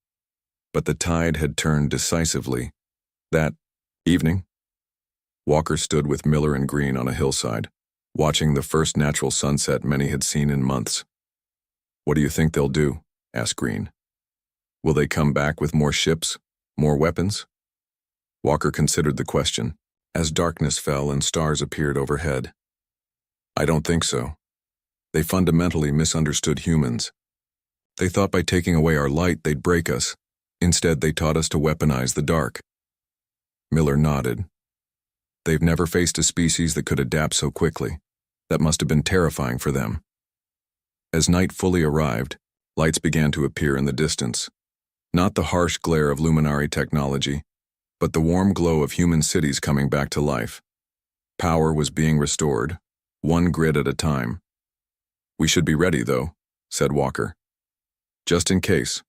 But the tide had turned decisively. That evening, Walker stood with Miller and Green on a hillside, watching the first natural sunset many had seen in months. "What do you think they'll do?" asked Green. "Will they come back with more ships, more weapons?" Walker considered the question, as darkness fell and stars appeared overhead. "I don't think so. They fundamentally misunderstood humans. They thought by taking away our light they'd break us. Instead, they taught us to weaponize the dark." Miller nodded. "They've never faced a species that could adapt so quickly. That must have been terrifying for them." As night fully arrived, lights began to appear in the distance. Not the harsh glare of luminary technology, but the warm glow of human cities coming back to life. Power was being restored, one grid at a time. "We should be ready, though," said Walker. "Just in case.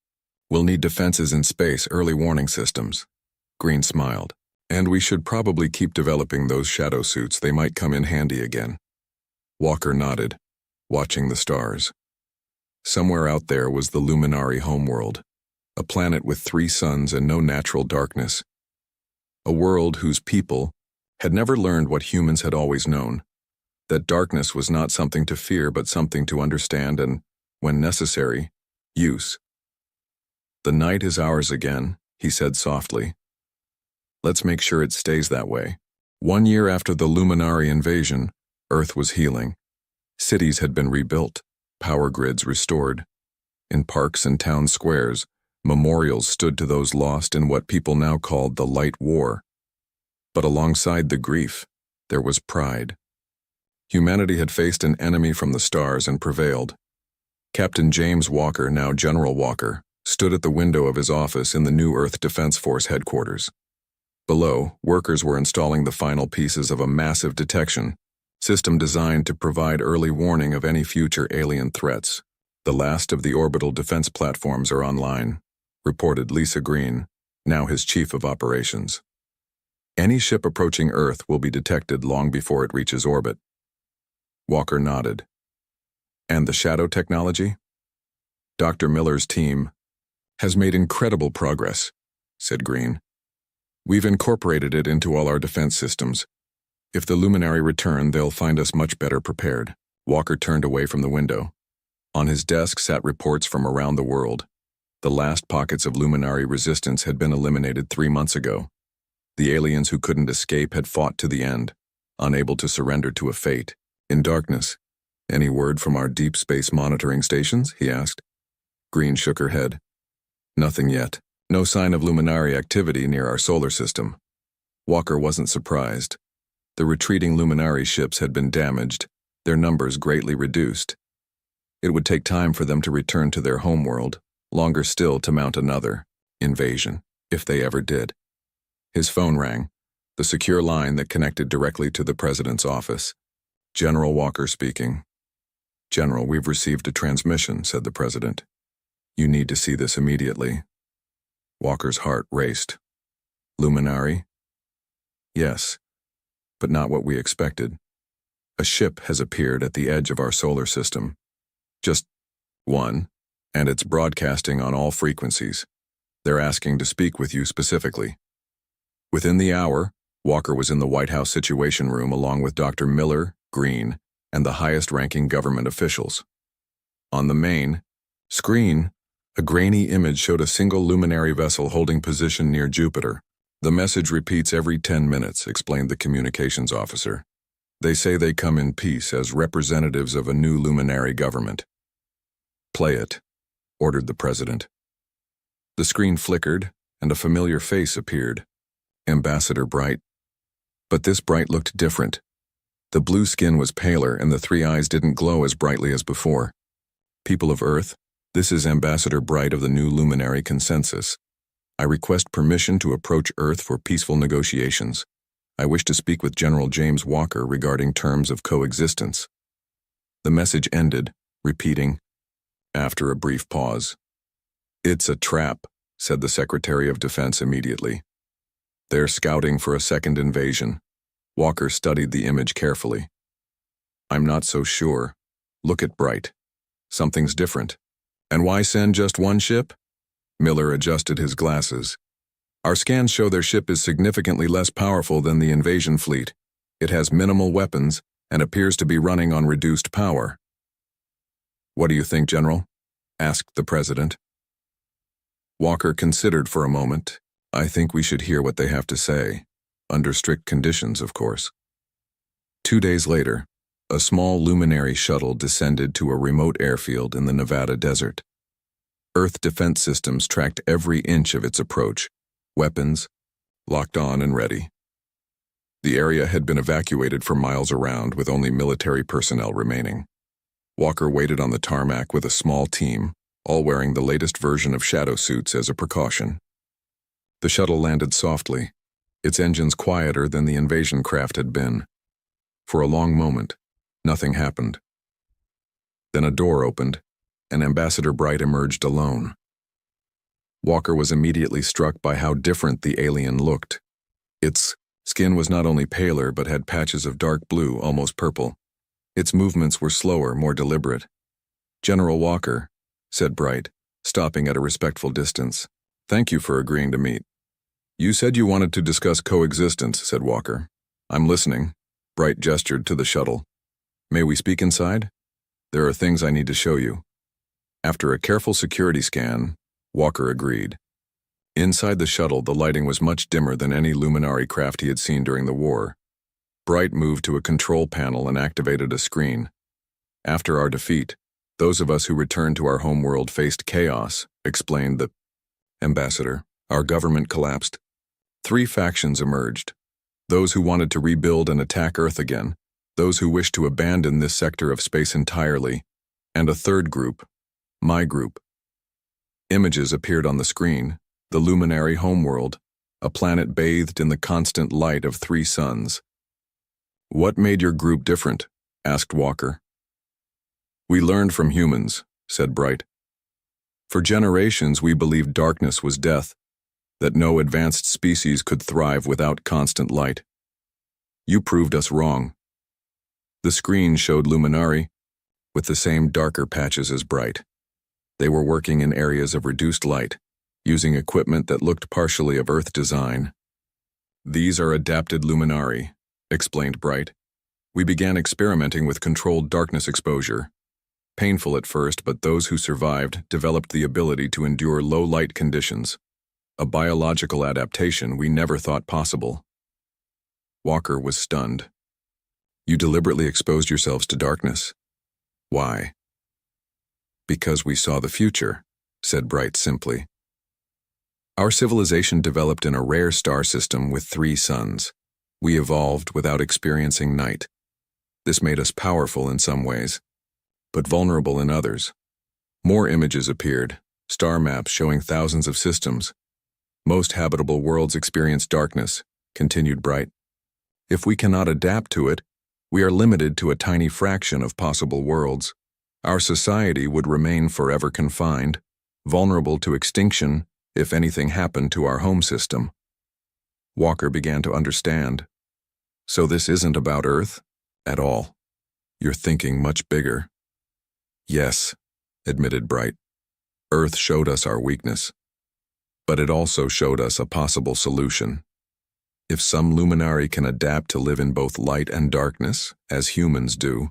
We'll need defenses in space, early warning systems." Green smiled. "And we should probably keep developing those shadow suits. They might come in handy again." Walker nodded, watching the stars. Somewhere out there was the luminary homeworld, a planet with 3 suns and no natural darkness. A world whose people had never learned what humans had always known, that darkness was not something to fear but something to understand and, when necessary, use. "The night is ours again," he said softly. "Let's make sure it stays that way." 1 year after the luminary invasion, Earth was healing. Cities had been rebuilt, power grids restored. In parks and town squares, memorials stood to those lost in what people now called the Light War. But alongside the grief, there was pride. Humanity had faced an enemy from the stars and prevailed. Captain James Walker, now General Walker, stood at the window of his office in the new Earth Defense Force headquarters. Below, workers were installing the final pieces of a massive detection system designed to provide early warning of any future alien threats. "The last of the orbital defense platforms are online," reported Lisa Green, now his chief of operations. "Any ship approaching Earth will be detected long before it reaches orbit." Walker nodded. "And the shadow technology?" "Dr. Miller's team has made incredible progress," said Green. "We've incorporated it into all our defense systems. If the luminary return, they'll find us much better prepared." Walker turned away from the window. On his desk sat reports from around the world. The last pockets of luminary resistance had been eliminated 3 months ago. The aliens who couldn't escape had fought to the end, unable to surrender to a fate. In darkness, "Any word from our deep space monitoring stations?" he asked. Green shook her head. "Nothing yet. No sign of luminary activity near our solar system." Walker wasn't surprised. The retreating luminary ships had been damaged, their numbers greatly reduced. It would take time for them to return to their homeworld, longer still to mount another invasion, if they ever did. His phone rang, the secure line that connected directly to the president's office. "General Walker speaking." "General, we've received a transmission," said the president. "You need to see this immediately." Walker's heart raced. "Luminary?" "Yes, but not what we expected. A ship has appeared at the edge of our solar system. Just one, and it's broadcasting on all frequencies. They're asking to speak with you specifically." Within the hour, Walker was in the White House Situation Room along with Dr. Miller, Green, and the highest-ranking government officials. On the main screen, a grainy image showed a single luminary vessel holding position near Jupiter. "The message repeats every 10 minutes, explained the communications officer. "They say they come in peace as representatives of a new luminary government." "Play it," ordered the president. The screen flickered, and a familiar face appeared. Ambassador Bright. But this Bright looked different. The blue skin was paler, and the 3 eyes didn't glow as brightly as before. "People of Earth, this is Ambassador Bright of the new luminary consensus. I request permission to approach Earth for peaceful negotiations. I wish to speak with General James Walker regarding terms of coexistence." The message ended, repeating, after a brief pause. "It's a trap," said the Secretary of Defense immediately. "They're scouting for a second invasion." Walker studied the image carefully. "I'm not so sure. Look at Bright. Something's different." "And why send just one ship?" Miller adjusted his glasses. "Our scans show their ship is significantly less powerful than the invasion fleet. It has minimal weapons and appears to be running on reduced power." "What do you think, General?" asked the president. Walker considered for a moment. "I think we should hear what they have to say. Under strict conditions, of course." 2 days later, a small luminary shuttle descended to a remote airfield in the Nevada desert. Earth defense systems tracked every inch of its approach, weapons locked on and ready. The area had been evacuated for miles around with only military personnel remaining. Walker waited on the tarmac with a small team, all wearing the latest version of shadow suits as a precaution. The shuttle landed softly, its engines quieter than the invasion craft had been. For a long moment, nothing happened. Then a door opened, and Ambassador Bright emerged alone. Walker was immediately struck by how different the alien looked. Its skin was not only paler but had patches of dark blue, almost purple. Its movements were slower, more deliberate. "General Walker," said Bright, stopping at a respectful distance. "Thank you for agreeing to meet." "You said you wanted to discuss coexistence," said Walker. "I'm listening." Bright gestured to the shuttle. "May we speak inside? There are things I need to show you." After a careful security scan, Walker agreed. Inside the shuttle, the lighting was much dimmer than any luminary craft he had seen during the war. Bright moved to a control panel and activated a screen. "After our defeat, those of us who returned to our homeworld faced chaos," explained the ambassador. "Our government collapsed. 3 factions emerged. Those who wanted to rebuild and attack Earth again, those who wished to abandon this sector of space entirely, and a third group, my group." Images appeared on the screen. The luminary homeworld, a planet bathed in the constant light of 3 suns. "What made your group different?" asked Walker. "We learned from humans," said Bright. "For generations we believed darkness was death, that no advanced species could thrive without constant light. You proved us wrong." The screen showed luminari, with the same darker patches as Bright. They were working in areas of reduced light, using equipment that looked partially of Earth design. "These are adapted luminari," explained Bright. "We began experimenting with controlled darkness exposure. Painful at first, but those who survived developed the ability to endure low light conditions, a biological adaptation we never thought possible." Walker was stunned. "You deliberately exposed yourselves to darkness. Why?" "Because we saw the future," said Bright simply. "Our civilization developed in a rare star system with 3 suns. We evolved without experiencing night. This made us powerful in some ways, but vulnerable in others." More images appeared, star maps showing thousands of systems. "Most habitable worlds experience darkness," continued Bright. "If we cannot adapt to it, we are limited to a tiny fraction of possible worlds. Our society would remain forever confined, vulnerable to extinction if anything happened to our home system." Walker began to understand. "So this isn't about Earth at all. You're thinking much bigger." "Yes," admitted Bright. "Earth showed us our weakness, but it also showed us a possible solution. If some luminary can adapt to live in both light and darkness, as humans do,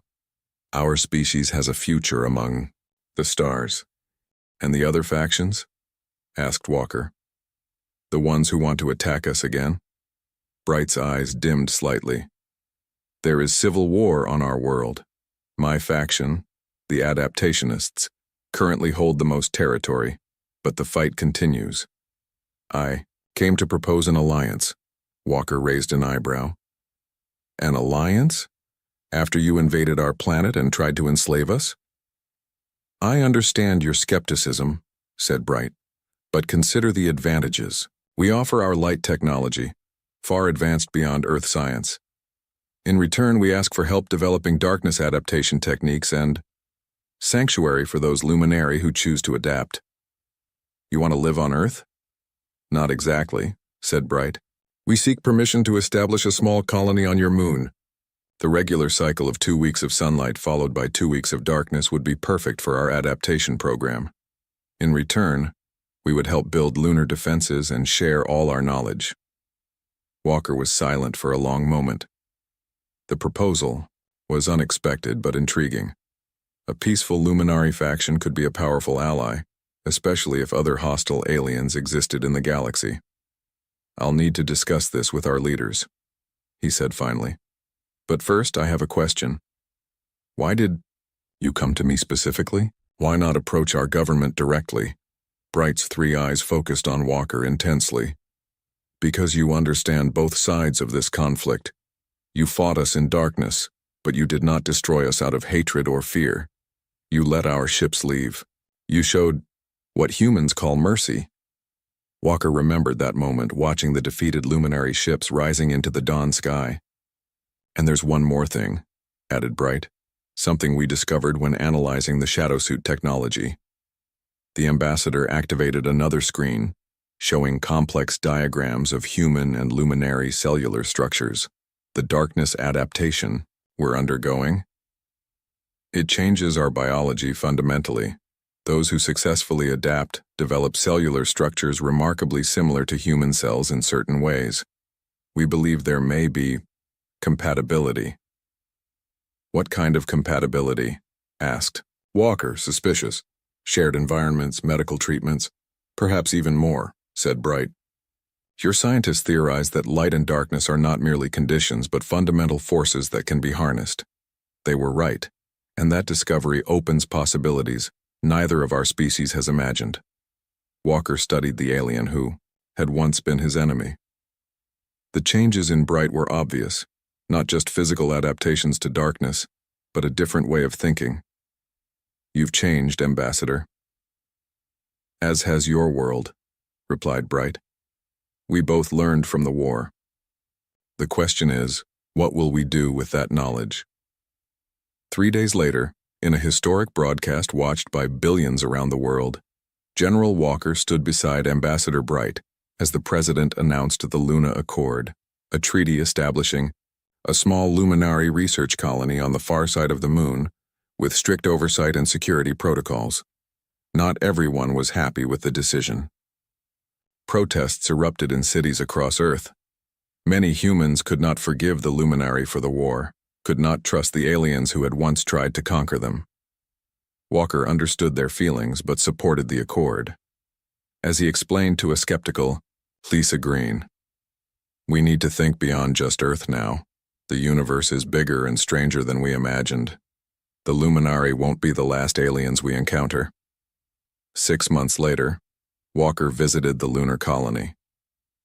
our species has a future among the stars." "And the other factions?" asked Walker. "The ones who want to attack us again?" Bright's eyes dimmed slightly. "There is civil war on our world. My faction, the adaptationists, currently hold the most territory, but the fight continues. I came to propose an alliance." Walker raised an eyebrow. "An alliance? After you invaded our planet and tried to enslave us?" "I understand your skepticism," said Bright, "but consider the advantages. We offer our light technology, far advanced beyond Earth science. In return, we ask for help developing darkness adaptation techniques and sanctuary for those luminary who choose to adapt." "You want to live on Earth?" "Not exactly," said Bright. "We seek permission to establish a small colony on your moon. The regular cycle of 2 weeks of sunlight followed by 2 weeks of darkness would be perfect for our adaptation program. In return, we would help build lunar defenses and share all our knowledge." Walker was silent for a long moment. The proposal was unexpected but intriguing. A peaceful luminary faction could be a powerful ally, especially if other hostile aliens existed in the galaxy. "I'll need to discuss this with our leaders," he said finally. "But first, I have a question. Why did you come to me specifically? Why not approach our government directly?" Bright's 3 eyes focused on Walker intensely. "Because you understand both sides of this conflict. You fought us in darkness, but you did not destroy us out of hatred or fear. You let our ships leave. You showed what humans call mercy. Walker remembered that moment, watching the defeated luminary ships rising into the dawn sky. And there's one more thing, added Bright, something we discovered when analyzing the shadowsuit technology. The ambassador activated another screen, showing complex diagrams of human and luminary cellular structures. The darkness adaptation we're undergoing. It changes our biology fundamentally. Those who successfully adapt develop cellular structures remarkably similar to human cells in certain ways. We believe there may be compatibility. What kind of compatibility? Asked Walker, suspicious. Shared environments, medical treatments, perhaps even more, said Bright. Your scientists theorize that light and darkness are not merely conditions but fundamental forces that can be harnessed. They were right, and that discovery opens possibilities neither of our species has imagined. Walker studied the alien who had once been his enemy. The changes in Bright were obvious, not just physical adaptations to darkness, but a different way of thinking. You've changed, Ambassador. As has your world, replied Bright. We both learned from the war. The question is, what will we do with that knowledge? 3 days later, in a historic broadcast watched by billions around the world, General Walker stood beside Ambassador Bright as the President announced the Luna Accord, a treaty establishing a small luminary research colony on the far side of the moon with strict oversight and security protocols. Not everyone was happy with the decision. Protests erupted in cities across Earth. Many humans could not forgive the luminary for the war, could not trust the aliens who had once tried to conquer them. Walker understood their feelings but supported the accord. As he explained to a skeptical Lisa Green, "We need to think beyond just Earth now. The universe is bigger and stranger than we imagined. The luminary won't be the last aliens we encounter." 6 months later, Walker visited the lunar colony.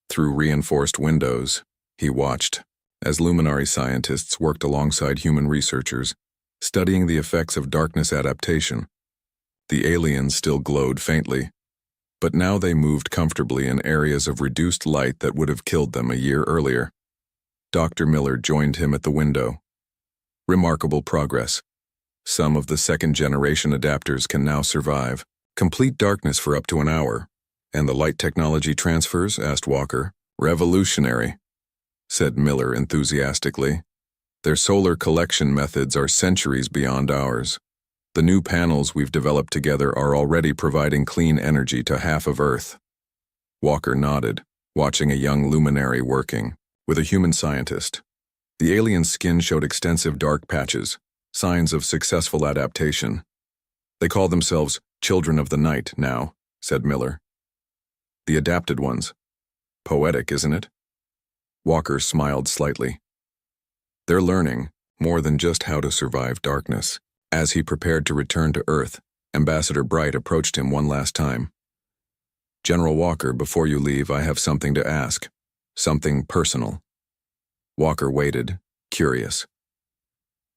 Through reinforced windows, he watched as luminary scientists worked alongside human researchers, studying the effects of darkness adaptation. The aliens still glowed faintly, but now they moved comfortably in areas of reduced light that would have killed them a year earlier. Dr. Miller joined him at the window. Remarkable progress. Some of the second-generation adapters can now survive complete darkness for up to an hour. And the light technology transfers? Asked Walker. Revolutionary, said Miller enthusiastically. Their solar collection methods are centuries beyond ours. The new panels we've developed together are already providing clean energy to half of Earth. Walker nodded, watching a young luminary working with a human scientist. The alien's skin showed extensive dark patches, signs of successful adaptation. They call themselves Children of the Night now, said Miller. The adapted ones. Poetic, isn't it? Walker smiled slightly. They're learning more than just how to survive darkness. As he prepared to return to Earth, Ambassador Bright approached him one last time. General Walker, before you leave, I have something to ask. Something personal. Walker waited, curious.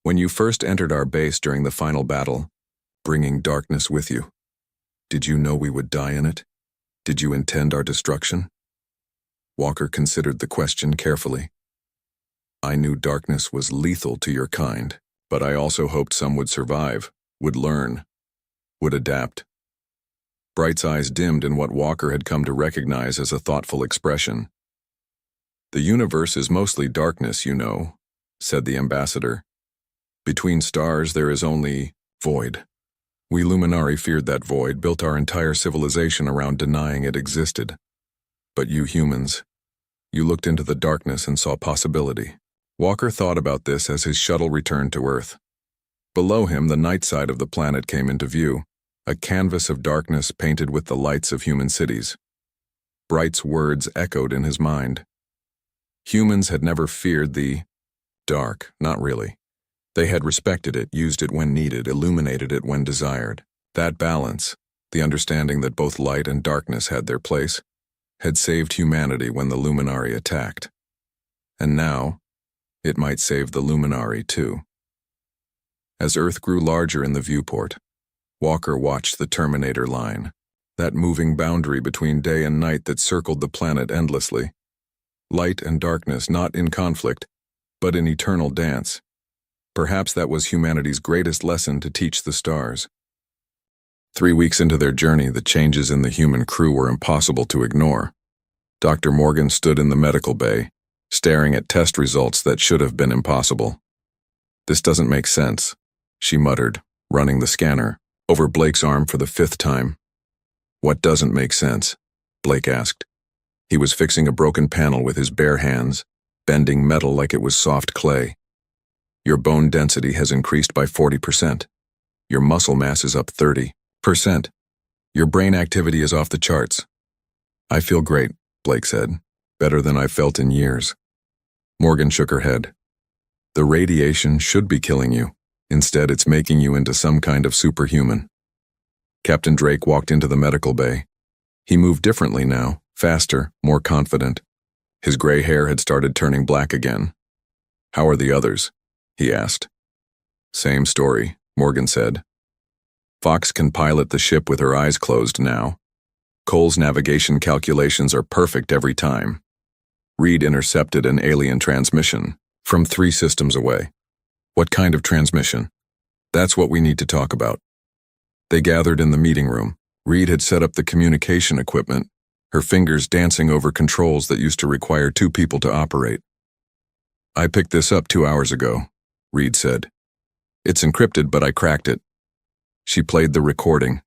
When you first entered our base during the final battle, bringing darkness with you, did you know we would die in it? Did you intend our destruction? Walker considered the question carefully. I knew darkness was lethal to your kind, but I also hoped some would survive, would learn, would adapt. Bright's eyes dimmed in what Walker had come to recognize as a thoughtful expression. The universe is mostly darkness, you know, said the ambassador. Between stars there is only void. We Luminari feared that void, built our entire civilization around denying it existed. But you humans, you looked into the darkness and saw possibility. Walker thought about this as his shuttle returned to Earth. Below him, the night side of the planet came into view, a canvas of darkness painted with the lights of human cities. Bright's words echoed in his mind. Humans had never feared the dark, not really. They had respected it, used it when needed, illuminated it when desired. That balance, the understanding that both light and darkness had their place, had saved humanity when the Luminari attacked. And now, it might save the Luminari too. As Earth grew larger in the viewport, Walker watched the Terminator line, that moving boundary between day and night that circled the planet endlessly. Light and darkness not in conflict, but in eternal dance. Perhaps that was humanity's greatest lesson to teach the stars. 3 weeks into their journey, the changes in the human crew were impossible to ignore. Dr. Morgan stood in the medical bay, staring at test results that should have been impossible. "This doesn't make sense," she muttered, running the scanner over Blake's arm for the 5th time. "What doesn't make sense?" Blake asked. He was fixing a broken panel with his bare hands, bending metal like it was soft clay. "Your bone density has increased by 40%. Your muscle mass is up 30%. Your brain activity is off the charts." "I feel great," Blake said. "Better than I've felt in years." Morgan shook her head. "The radiation should be killing you. Instead, it's making you into some kind of superhuman." Captain Drake walked into the medical bay. He moved differently now, faster, more confident. His gray hair had started turning black again. "How are the others?" he asked. "Same story," Morgan said. "Fox can pilot the ship with her eyes closed now. Cole's navigation calculations are perfect every time. Reed intercepted an alien transmission from 3 systems away." "What kind of transmission?" "That's what we need to talk about." They gathered in the meeting room. Reed had set up the communication equipment, her fingers dancing over controls that used to require 2 people to operate. "I picked this up 2 hours ago," Reed said. "It's encrypted, but I cracked it." She played the recording.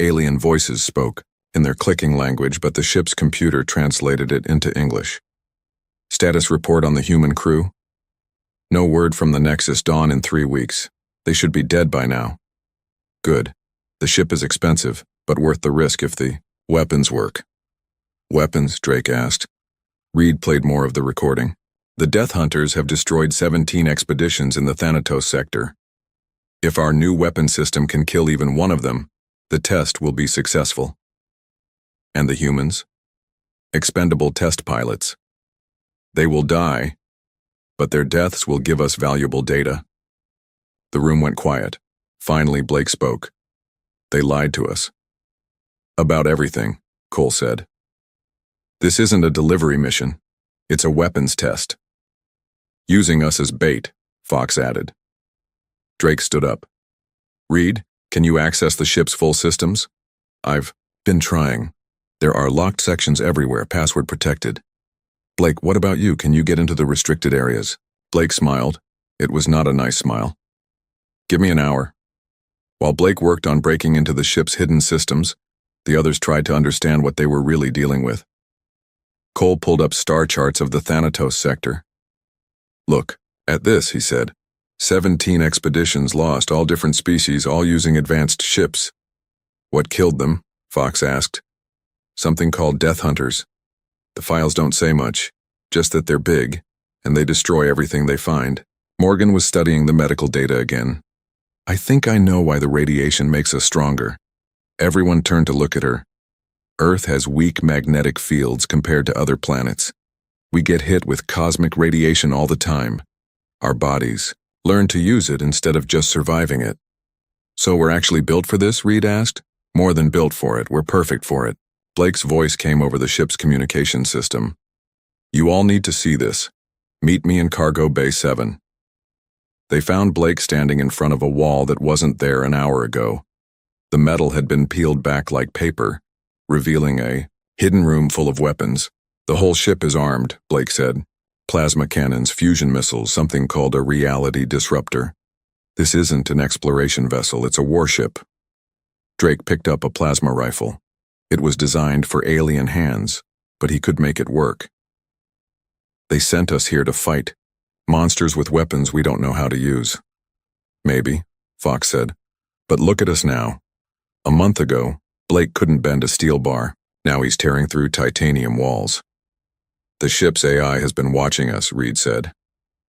Alien voices spoke, in their clicking language, but the ship's computer translated it into English. "Status report on the human crew? No word from the Nexus. Dawn in 3 weeks. They should be dead by now." "Good. The ship is expensive, but worth the risk if the weapons work." "Weapons?" Drake asked. Reed played more of the recording. "The Death Hunters have destroyed 17 expeditions in the Thanatos sector. If our new weapon system can kill even one of them, the test will be successful." "And the humans?" "Expendable test pilots. They will die, but their deaths will give us valuable data." The room went quiet. Finally, Blake spoke. "They lied to us." "About everything," Cole said. "This isn't a delivery mission. It's a weapons test." "Using us as bait," Fox added. Drake stood up. "Reed, can you access the ship's full systems?" "I've been trying. There are locked sections everywhere, password protected." "Blake, what about you? Can you get into the restricted areas?" Blake smiled. It was not a nice smile. "Give me an hour." While Blake worked on breaking into the ship's hidden systems, the others tried to understand what they were really dealing with. Cole pulled up star charts of the Thanatos sector. "Look at this," he said. 17 expeditions lost, all different species, all using advanced ships. "What killed them?" Fox asked. "Something called Death Hunters. The files don't say much, just that they're big, and they destroy everything they find." Morgan was studying the medical data again. "I think I know why the radiation makes us stronger." Everyone turned to look at her. "Earth has weak magnetic fields compared to other planets. We get hit with cosmic radiation all the time. Our bodies learn to use it instead of just surviving it." "So we're actually built for this?" Reed asked. "More than built for it, we're perfect for it." Blake's voice came over the ship's communication system. "You all need to see this. Meet me in Cargo Bay 7. They found Blake standing in front of a wall that wasn't there an hour ago. The metal had been peeled back like paper, revealing a hidden room full of weapons. "The whole ship is armed," Blake said. "Plasma cannons, fusion missiles, something called a reality disruptor. This isn't an exploration vessel, it's a warship." Drake picked up a plasma rifle. It was designed for alien hands, but he could make it work. "They sent us here to fight. Monsters with weapons we don't know how to use." "Maybe," Fox said. "But look at us now. A month ago, Blake couldn't bend a steel bar. Now he's tearing through titanium walls." "The ship's AI has been watching us," Reed said.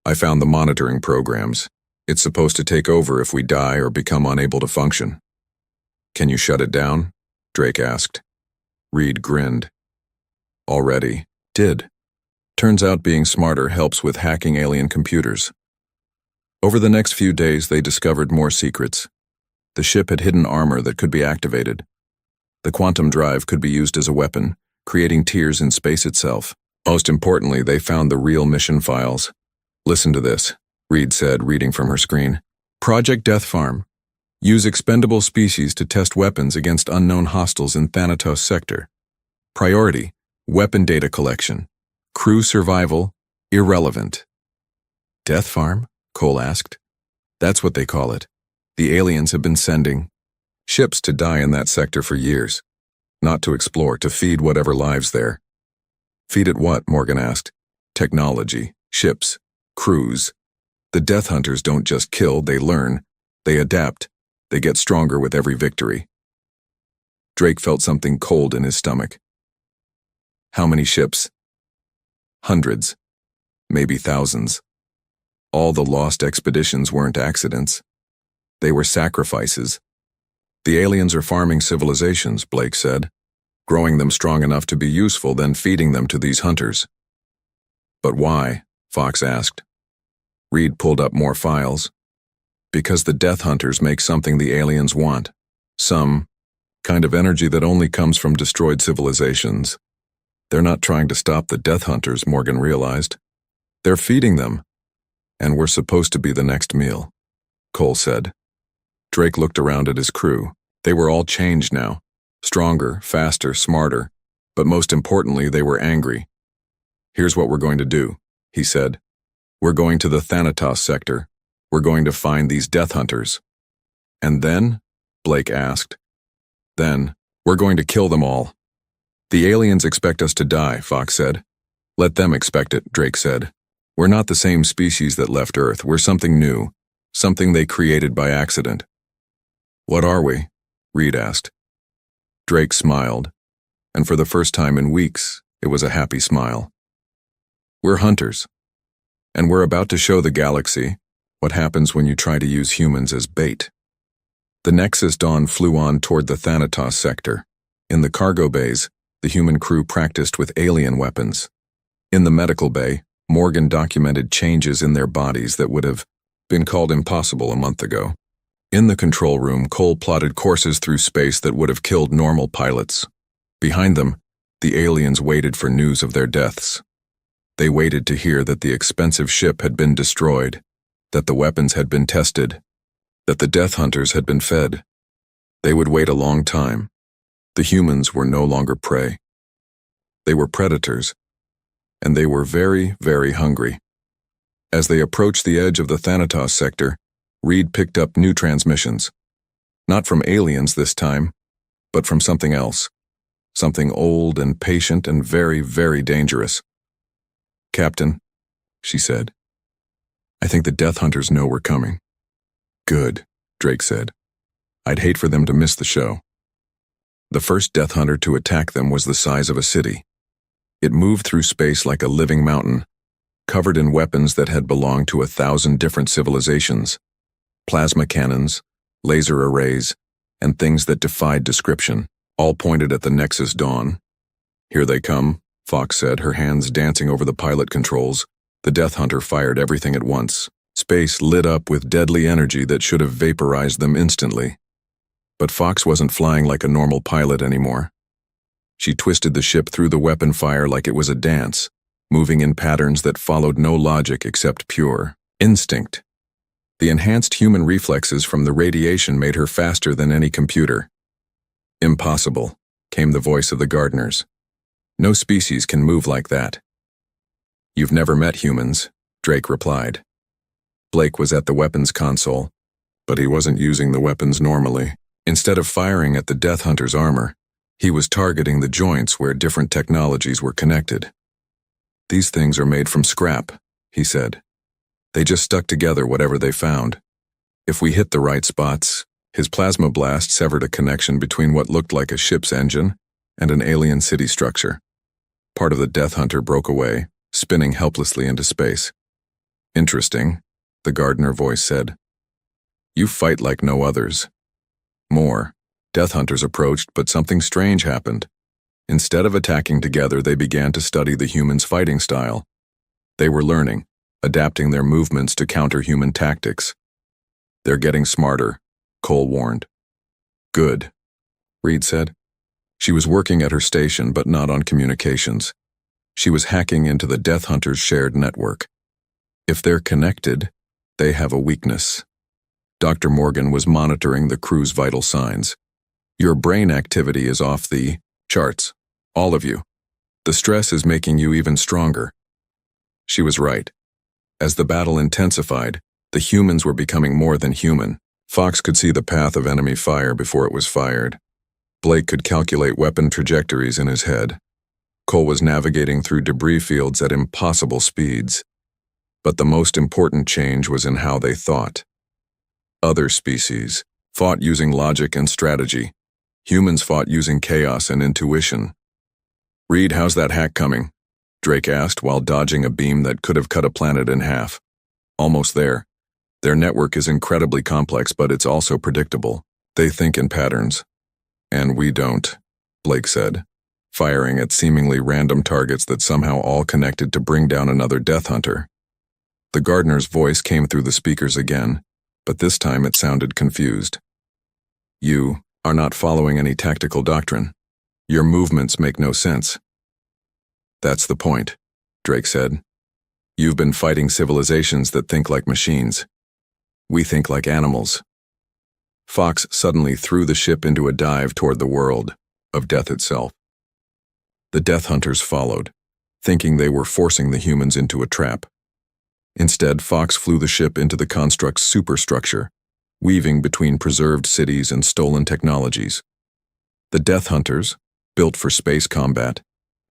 "I found the monitoring programs. It's supposed to take over if we die or become unable to function." "Can you shut it down?" Drake asked. Reed grinned. "Already did. Turns out being smarter helps with hacking alien computers." Over the next few days, they discovered more secrets. The ship had hidden armor that could be activated. The quantum drive could be used as a weapon, creating tears in space itself. Most importantly, they found the real mission files. Listen to this, Reed said, reading from her screen. Project Death Farm. Use expendable species to test weapons against unknown hostiles in Thanatos sector. Priority, weapon data collection. Crew survival, irrelevant. Death Farm? Cole asked. That's what they call it. The aliens have been sending ships to die in that sector for years. Not to explore, to feed whatever lives there. Feed it what? Morgan asked. Technology, ships, crews. The Death Hunters don't just kill, they learn. They adapt. They get stronger with every victory. Drake felt something cold in his stomach. How many ships? Hundreds. Maybe thousands. All the lost expeditions weren't accidents. They were sacrifices. The aliens are farming civilizations, Blake said, growing them strong enough to be useful, then feeding them to these hunters. But why? Fox asked. Reed pulled up more files. Because the Death Hunters make something the aliens want. Some kind of energy that only comes from destroyed civilizations. They're not trying to stop the Death Hunters, Morgan realized. They're feeding them. And we're supposed to be the next meal, Cole said. Drake looked around at his crew. They were all changed now. Stronger, faster, smarter. But most importantly, they were angry. Here's what we're going to do, he said. We're going to the Thanatos sector. We're going to find these Death Hunters. And then? Blake asked. Then, we're going to kill them all. The aliens expect us to die, Fox said. Let them expect it, Drake said. We're not the same species that left Earth. We're something new. Something they created by accident. What are we? Reed asked. Drake smiled, and for the first time in weeks, it was a happy smile. We're hunters, and we're about to show the galaxy what happens when you try to use humans as bait. The Nexus Dawn flew on toward the Thanatos sector. In the cargo bays, the human crew practiced with alien weapons. In the medical bay, Morgan documented changes in their bodies that would have been called impossible a month ago. In the control room, Cole plotted courses through space that would have killed normal pilots. Behind them, the aliens waited for news of their deaths. They waited to hear that the expensive ship had been destroyed, that the weapons had been tested, that the Death Hunters had been fed. They would wait a long time. The humans were no longer prey. They were predators, and they were very, very hungry. As they approached the edge of the Thanatos sector, Reed picked up new transmissions. Not from aliens this time, but from something else. Something old and patient and very, very dangerous. Captain, she said. I think the Death Hunters know we're coming. Good, Drake said. I'd hate for them to miss the show. The first Death Hunter to attack them was the size of a city. It moved through space like a living mountain, covered in weapons that had belonged to 1,000 different civilizations. Plasma cannons, laser arrays, and things that defied description, all pointed at the Nexus Dawn. Here they come, Fox said, her hands dancing over the pilot controls. The Death Hunter fired everything at once. Space lit up with deadly energy that should have vaporized them instantly. But Fox wasn't flying like a normal pilot anymore. She twisted the ship through the weapon fire like it was a dance, moving in patterns that followed no logic except pure instinct. The enhanced human reflexes from the radiation made her faster than any computer. Impossible, came the voice of the gardeners. No species can move like that. You've never met humans, Drake replied. Blake was at the weapons console, but he wasn't using the weapons normally. Instead of firing at the Death Hunter's armor, he was targeting the joints where different technologies were connected. These things are made from scrap, he said. They just stuck together whatever they found. If we hit the right spots, his plasma blast severed a connection between what looked like a ship's engine and an alien city structure. Part of the Death Hunter broke away, spinning helplessly into space. Interesting, the gardener voice said. You fight like no others. More. Death Hunters approached, but something strange happened. Instead of attacking together, they began to study the humans' fighting style. They were learning, adapting their movements to counter human tactics. They're getting smarter, Cole warned. Good, Reed said. She was working at her station, but not on communications. She was hacking into the Death Hunters' shared network. If they're connected, they have a weakness. Dr. Morgan was monitoring the crew's vital signs. Your brain activity is off the charts. All of you. The stress is making you even stronger. She was right. As the battle intensified, the humans were becoming more than human. Fox could see the path of enemy fire before it was fired. Blake could calculate weapon trajectories in his head. Cole was navigating through debris fields at impossible speeds. But the most important change was in how they thought. Other species fought using logic and strategy. Humans fought using chaos and intuition. Reed, how's that hack coming? Drake asked while dodging a beam that could have cut a planet in half. Almost there. Their network is incredibly complex, but it's also predictable. They think in patterns. And we don't, Blake said, firing at seemingly random targets that somehow all connected to bring down another Death Hunter. The gardener's voice came through the speakers again, but this time it sounded confused. You are not following any tactical doctrine. Your movements make no sense. That's the point, Drake said. You've been fighting civilizations that think like machines. We think like animals. Fox suddenly threw the ship into a dive toward the world of death itself. The Death Hunters followed, thinking they were forcing the humans into a trap. Instead, Fox flew the ship into the construct's superstructure, weaving between preserved cities and stolen technologies. The Death Hunters, built for space combat,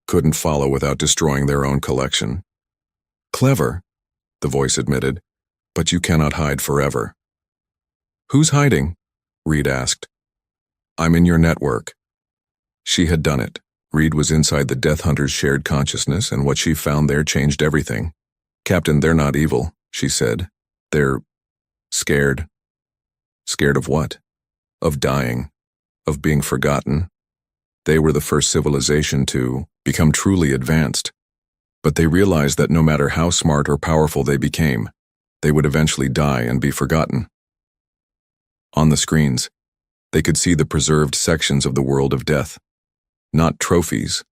couldn't follow without destroying their own collection. Clever, the voice admitted, but you cannot hide forever. Who's hiding? Reed asked. I'm in your network. She had done it. Reed was inside the Death Hunter's shared consciousness, and what she found there changed everything. Captain, they're not evil, she said. They're scared. Scared of what? Of dying. Of being forgotten. They were the first civilization to become truly advanced. But they realized that no matter how smart or powerful they became, they would eventually die and be forgotten. On the screens, they could see the preserved sections of the world of death. Not trophies,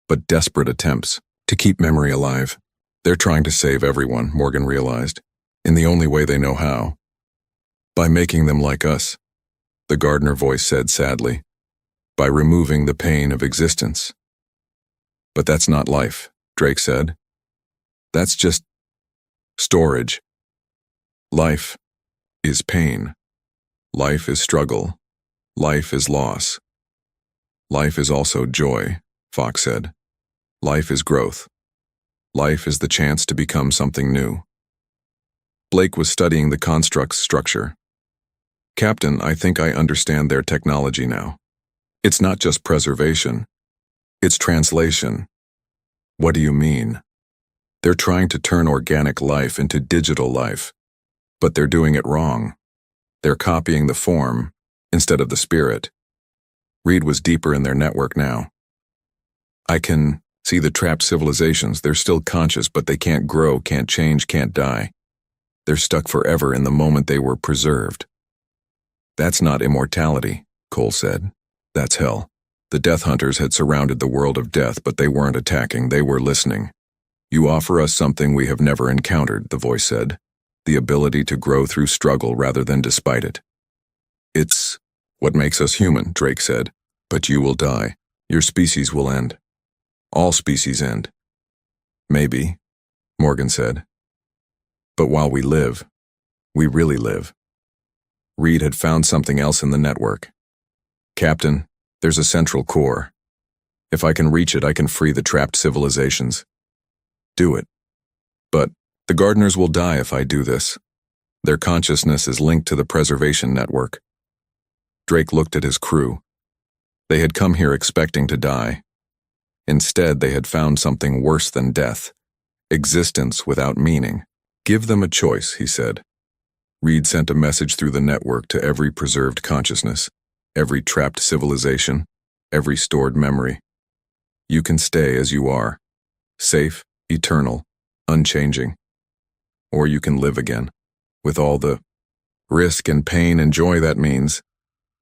but desperate attempts to keep memory alive. They're trying to save everyone, Morgan realized, in the only way they know how. By making them like us, the gardener voice said sadly. By removing the pain of existence. But that's not life, Drake said. That's just storage. Life is pain. Life is struggle. Life is loss. Life is also joy, Fox said. Life is growth. Life is the chance to become something new. Blake was studying the construct's structure. Captain, I think I understand their technology now. It's not just preservation. It's translation. What do you mean? They're trying to turn organic life into digital life, but they're doing it wrong. They're copying the form instead of the spirit. Reed was deeper in their network now. I can see the trapped civilizations. They're still conscious, but they can't grow, can't change, can't die. They're stuck forever in the moment they were preserved. That's not immortality, Cole said. That's hell. The Death Hunters had surrounded the world of death, but they weren't attacking, they were listening. You offer us something we have never encountered, the voice said. The ability to grow through struggle rather than despite it. It's what makes us human, Drake said. But you will die. Your species will end. All species end. Maybe, Morgan said. But while we live, we really live. Reed had found something else in the network. Captain, there's a central core. If I can reach it, I can free the trapped civilizations. Do it. But the gardeners will die if I do this. Their consciousness is linked to the preservation network. Drake looked at his crew. They had come here expecting to die. Instead, they had found something worse than death. Existence without meaning. Give them a choice, he said. Reed sent a message through the network to every preserved consciousness, every trapped civilization, every stored memory. You can stay as you are, safe, eternal, unchanging. Or you can live again, with all the Risk and pain and joy, that means.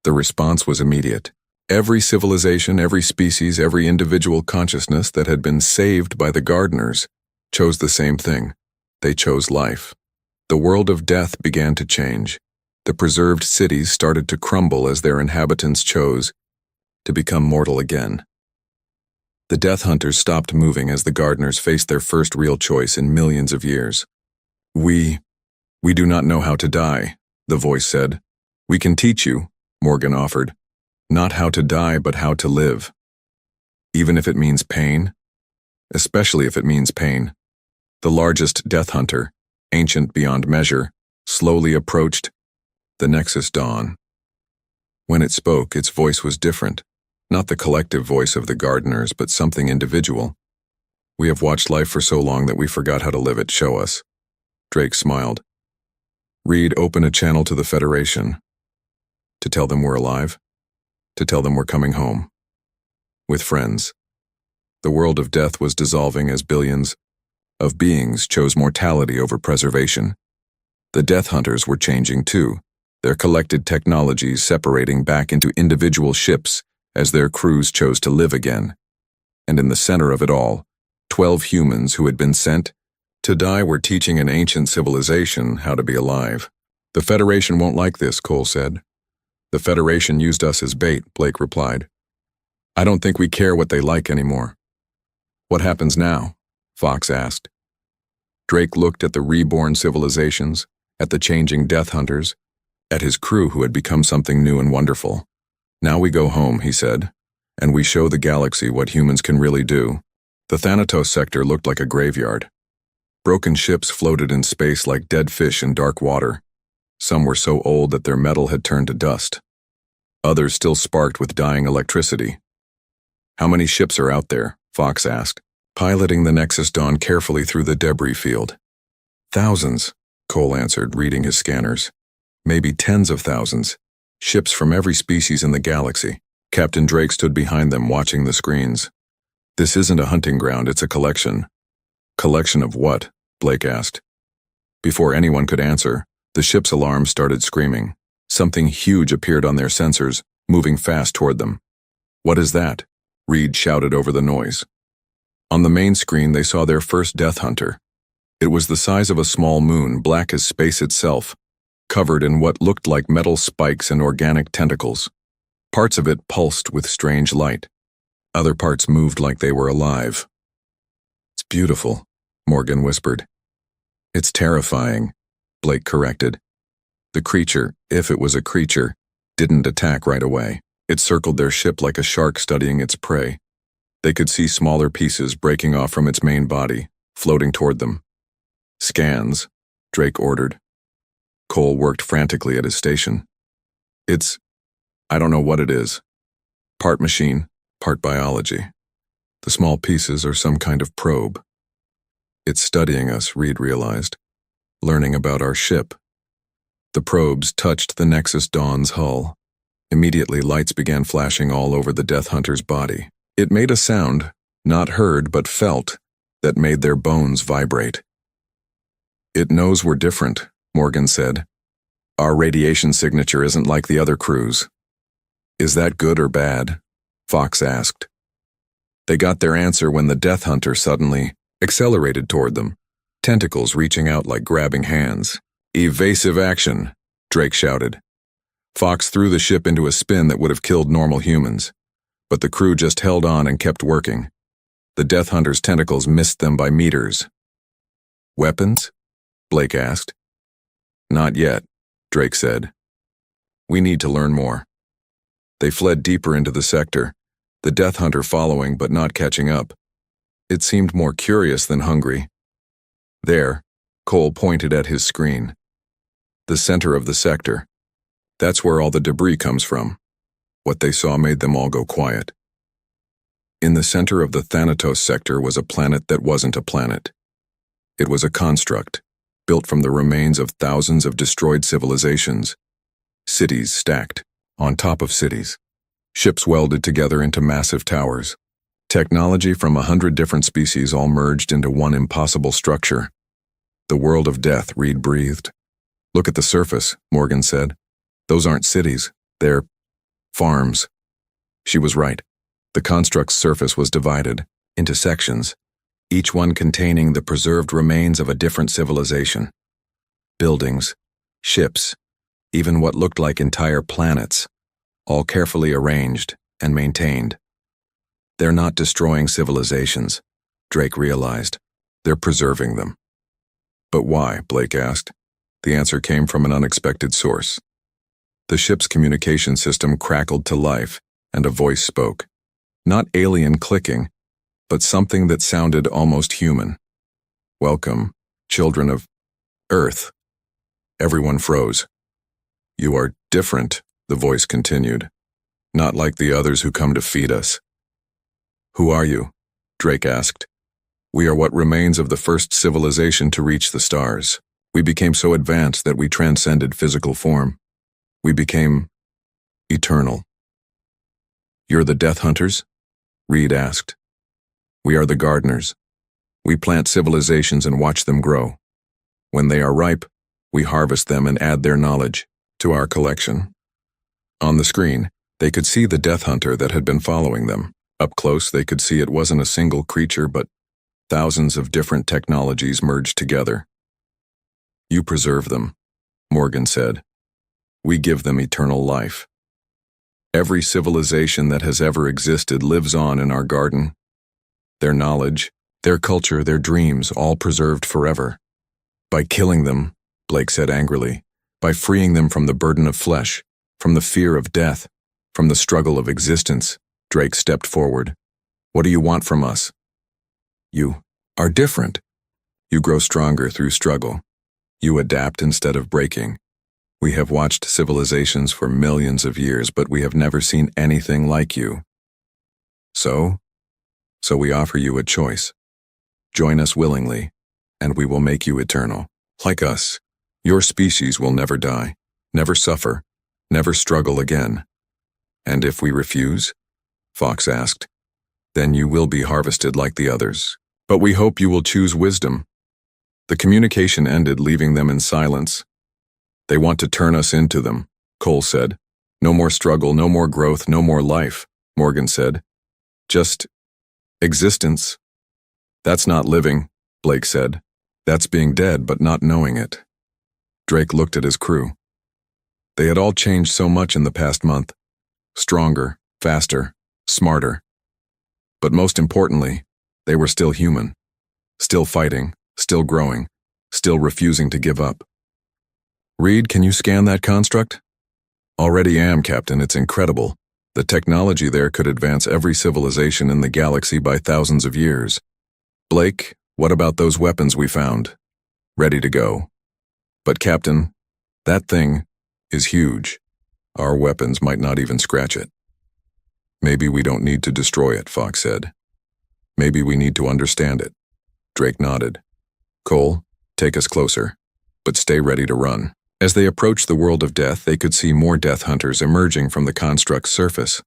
The response was immediate. Every civilization, every species, every individual consciousness that had been saved by the gardeners chose the same thing. They chose life. The world of death began to change. The preserved cities started to crumble as their inhabitants chose to become mortal again. The Death Hunters stopped moving as the gardeners faced their first real choice in millions of years. We do not know how to die," the voice said. "We can teach you," Morgan offered. "Not how to die, but how to live. Even if it means pain? Especially if it means pain." The largest Death Hunter, ancient beyond measure, slowly approached the Nexus Dawn. When it spoke, its voice was different. Not the collective voice of the gardeners, but something individual. "We have watched life for so long that we forgot how to live it. Show us." Drake smiled. "Reed, open a channel to the Federation. To tell them we're alive. To tell them we're coming home. With friends." The world of death was dissolving as billions of beings chose mortality over preservation. The Death Hunters were changing too, their collected technologies separating back into individual ships as their crews chose to live again. And in the center of it all, 12 humans who had been sent to die were teaching an ancient civilization how to be alive. "The Federation won't like this," Cole said. "The Federation used us as bait," Blake replied. "I don't think we care what they like anymore." "What happens now?" Fox asked. Drake looked at the reborn civilizations, at the changing Death Hunters, at his crew who had become something new and wonderful. "Now we go home," he said, "and we show the galaxy what humans can really do." The Thanatos sector looked like a graveyard. Broken ships floated in space like dead fish in dark water. Some were so old that their metal had turned to dust. Others still sparked with dying electricity. "How many ships are out there?" Fox asked, piloting the Nexus Dawn carefully through the debris field. "Thousands," Cole answered, reading his scanners. "Maybe tens of thousands. Ships from every species in the galaxy." Captain Drake stood behind them, watching the screens. "This isn't a hunting ground, it's a collection." "Collection of what?" Blake asked. Before anyone could answer, the ship's alarm started screaming. Something huge appeared on their sensors, moving fast toward them. "What is that?" Reed shouted over the noise. On the main screen, they saw their first Death Hunter. It was the size of a small moon, black as space itself, covered in what looked like metal spikes and organic tentacles. Parts of it pulsed with strange light. Other parts moved like they were alive. "It's beautiful," Morgan whispered. "It's terrifying," Blake corrected. The creature, if it was a creature, didn't attack right away. It circled their ship like a shark studying its prey. They could see smaller pieces breaking off from its main body, floating toward them. "Scans," Drake ordered. Cole worked frantically at his station. I don't know what it is. Part machine, part biology. The small pieces are some kind of probe. It's studying us," Reed realized, "learning about our ship." The probes touched the Nexus Dawn's hull. Immediately, lights began flashing all over the Death Hunter's body. It made a sound, not heard but felt, that made their bones vibrate. "It knows we're different," Morgan said. "Our radiation signature isn't like the other crews." "Is that good or bad?" Fox asked. They got their answer when the Death Hunter suddenly accelerated toward them, tentacles reaching out like grabbing hands. "Evasive action," Drake shouted. Fox threw the ship into a spin that would have killed normal humans, but the crew just held on and kept working. The Death Hunter's tentacles missed them by meters. "Weapons?" Blake asked. "Not yet," Drake said. "We need to learn more." They fled deeper into the sector, the Death Hunter following but not catching up. It seemed more curious than hungry. There, Cole pointed at his screen. The center of the sector. That's where all the debris comes from. What they saw made them all go quiet. In the center of the Thanatos sector was a planet that wasn't a planet. It was a construct, built from the remains of thousands of destroyed civilizations. Cities stacked on top of cities. Ships welded together into massive towers. Technology from 100 different species all merged into one impossible structure. The world of death, Reed breathed. Look at the surface, Morgan said. Those aren't cities, they're farms. She was right. The construct's surface was divided into sections, each one containing the preserved remains of a different civilization. Buildings, ships, even what looked like entire planets, all carefully arranged and maintained. They're not destroying civilizations, Drake realized. They're preserving them. But why? Blake asked. The answer came from an unexpected source. The ship's communication system crackled to life, and a voice spoke. Not alien clicking, but something that sounded almost human. Welcome, children of Earth. Everyone froze. You are different, the voice continued. Not like the others who come to feed us. Who are you? Drake asked. We are what remains of the first civilization to reach the stars. We became so advanced that we transcended physical form. We became eternal. You're the Death Hunters? Reed asked. We are the gardeners. We plant civilizations and watch them grow. When they are ripe, we harvest them and add their knowledge to our collection. On the screen, they could see the Death Hunter that had been following them. Up close, they could see it wasn't a single creature, but thousands of different technologies merged together. You preserve them, Morgan said. We give them eternal life. Every civilization that has ever existed lives on in our garden. Their knowledge, their culture, their dreams, all preserved forever. By killing them, Blake said angrily, by freeing them from the burden of flesh, from the fear of death, from the struggle of existence, Drake stepped forward. What do you want from us? You are different. You grow stronger through struggle. You adapt instead of breaking. We have watched civilizations for millions of years, but we have never seen anything like you. So we offer you a choice. Join us willingly, and we will make you eternal. Like us, your species will never die, never suffer, never struggle again. And if we refuse? Fox asked. Then you will be harvested like the others. But we hope you will choose wisdom. The communication ended, leaving them in silence. They want to turn us into them, Cole said. No more struggle, no more growth, no more life, Morgan said. Just existence. That's not living, Blake said. That's being dead but not knowing it. Drake looked at his crew. They had all changed so much in the past month. Stronger, faster, smarter. But most importantly, they were still human. Still fighting, still growing, still refusing to give up. Reed, can you scan that construct? Already am, Captain. It's incredible. The technology there could advance every civilization in the galaxy by thousands of years. Blake, what about those weapons we found? Ready to go. But Captain, that thing is huge. Our weapons might not even scratch it. Maybe we don't need to destroy it, Fox said. Maybe we need to understand it. Drake nodded. Cole, take us closer, but stay ready to run. As they approached the world of death, they could see more Death Hunters emerging from the construct's surface.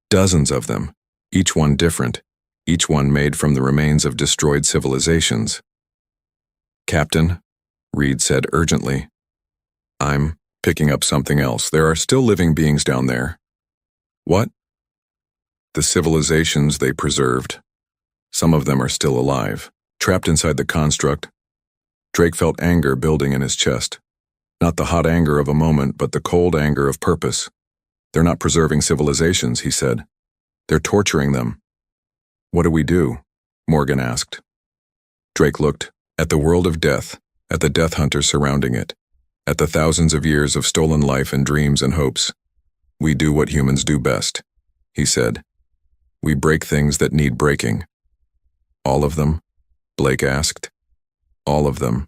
Dozens of them, each one different, each one made from the remains of destroyed civilizations. Captain, Reed said urgently. I'm picking up something else. There are still living beings down there. What? The civilizations they preserved. Some of them are still alive, trapped inside the construct. Drake felt anger building in his chest. Not the hot anger of a moment, but the cold anger of purpose. They're not preserving civilizations, he said. They're torturing them. What do we do? Morgan asked. Drake looked at the world of death, at the Death Hunters surrounding it, at the thousands of years of stolen life and dreams and hopes. We do what humans do best, he said. We break things that need breaking. All of them? Blake asked. All of them.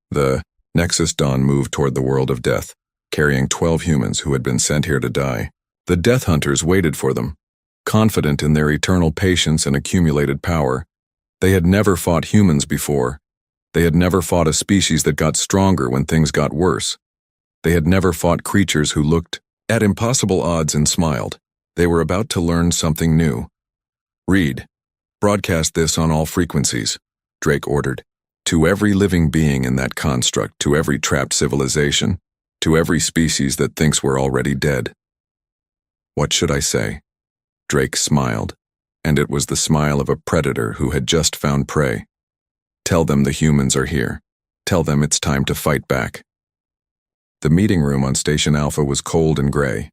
The Nexus Dawn moved toward the world of death, carrying 12 humans who had been sent here to die. The Death Hunters waited for them, confident in their eternal patience and accumulated power. They had never fought humans before. They had never fought a species that got stronger when things got worse. They had never fought creatures who looked at impossible odds and smiled. They were about to learn something new. Reed, broadcast this on all frequencies, Drake ordered. To every living being in that construct, to every trapped civilization, to every species that thinks we're already dead. What should I say? Drake smiled, and it was the smile of a predator who had just found prey. Tell them the humans are here. Tell them it's time to fight back. The meeting room on Station Alpha was cold and gray.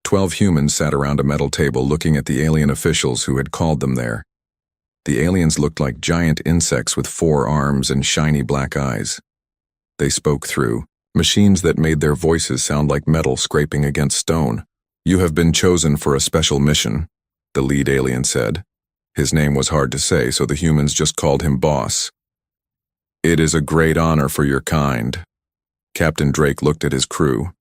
12 humans sat around a metal table looking at the alien officials who had called them there. The aliens looked like giant insects with 4 arms and shiny black eyes. They spoke through machines that made their voices sound like metal scraping against stone. You have been chosen for a special mission, the lead alien said. His name was hard to say, so the humans just called him Boss. It is a great honor for your kind. Captain Drake looked at his crew.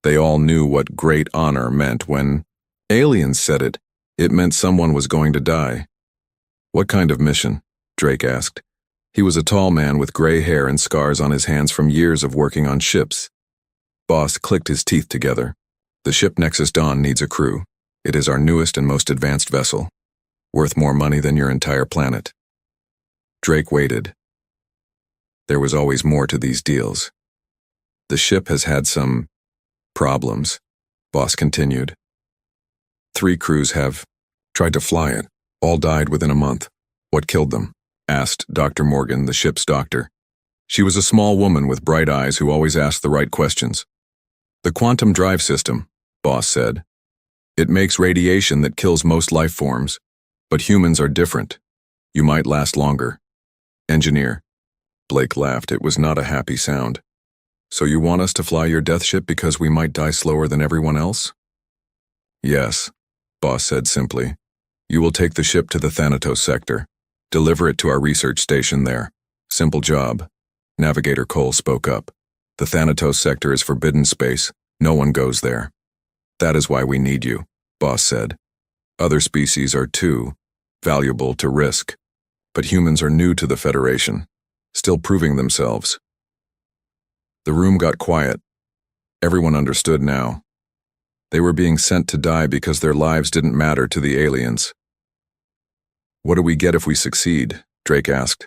They all knew what great honor meant when aliens said it. It meant someone was going to die. What kind of mission? Drake asked. He was a tall man with gray hair and scars on his hands from years of working on ships. Boss clicked his teeth together. The ship Nexus Dawn needs a crew. It is our newest and most advanced vessel. Worth more money than your entire planet. Drake waited. There was always more to these deals. The ship has had some problems, Boss continued. 3 crews have tried to fly it. All died within a month. What killed them? Asked Dr. Morgan, the ship's doctor. She was a small woman with bright eyes who always asked the right questions. The quantum drive system, Boss said. It makes radiation that kills most life forms, but humans are different. You might last longer. Engineer. Blake laughed. It was not a happy sound. So you want us to fly your death ship because we might die slower than everyone else? Yes, Boss said simply. You will take the ship to the Thanatos sector. Deliver it to our research station there. Simple job. Navigator Cole spoke up. The Thanatos sector is forbidden space. No one goes there. That is why we need you, Boss said. Other species are too valuable to risk. But humans are new to the Federation, still proving themselves. The room got quiet. Everyone understood now. They were being sent to die because their lives didn't matter to the aliens. What do we get if we succeed? Drake asked.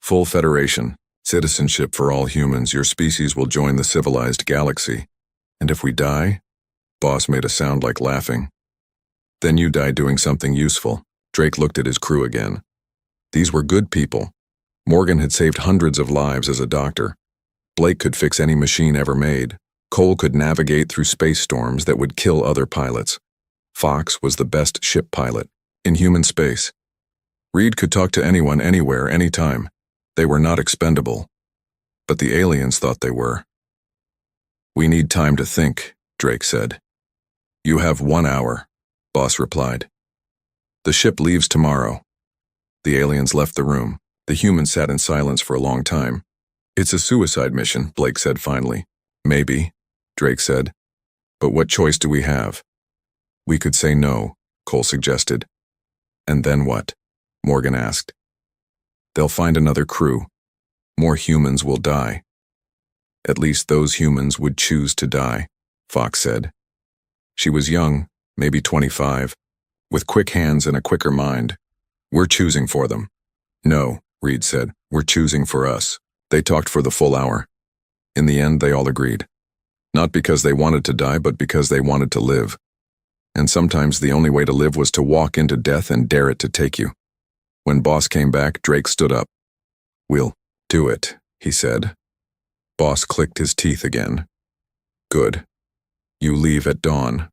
Full Federation, citizenship for all humans. Your species will join the civilized galaxy. And if we die? Boss made a sound like laughing. Then you die doing something useful. Drake looked at his crew again. These were good people. Morgan had saved hundreds of lives as a doctor. Blake could fix any machine ever made. Cole could navigate through space storms that would kill other pilots. Fox was the best ship pilot in human space. Reed could talk to anyone, anywhere, anytime. They were not expendable. But the aliens thought they were. We need time to think, Drake said. You have 1 hour, Boss replied. The ship leaves tomorrow. The aliens left the room. The humans sat in silence for a long time. It's a suicide mission, Blake said finally. Maybe, Drake said. But what choice do we have? We could say no, Cole suggested. And then what? Morgan asked. They'll find another crew. More humans will die. At least those humans would choose to die, Fox said. She was young, maybe 25, with quick hands and a quicker mind. We're choosing for them. No, Reed said. We're choosing for us. They talked for the full hour. In the end, they all agreed. Not because they wanted to die, but because they wanted to live. And sometimes the only way to live was to walk into death and dare it to take you. When Boss came back, Drake stood up. We'll do it, he said. Boss clicked his teeth again. Good. You leave at dawn.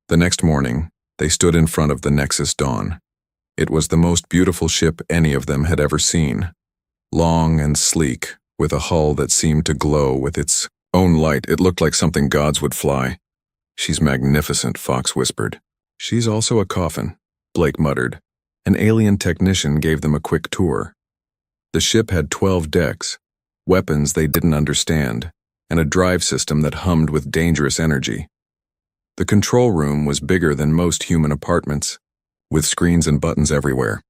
The next morning, they stood in front of the Nexus Dawn. It was the most beautiful ship any of them had ever seen. Long and sleek, with a hull that seemed to glow with its own light. It looked like something gods would fly. She's magnificent, Fox whispered. She's also a coffin, Blake muttered. An alien technician gave them a quick tour. The ship had 12 decks, weapons they didn't understand, and a drive system that hummed with dangerous energy. The control room was bigger than most human apartments, with screens and buttons everywhere.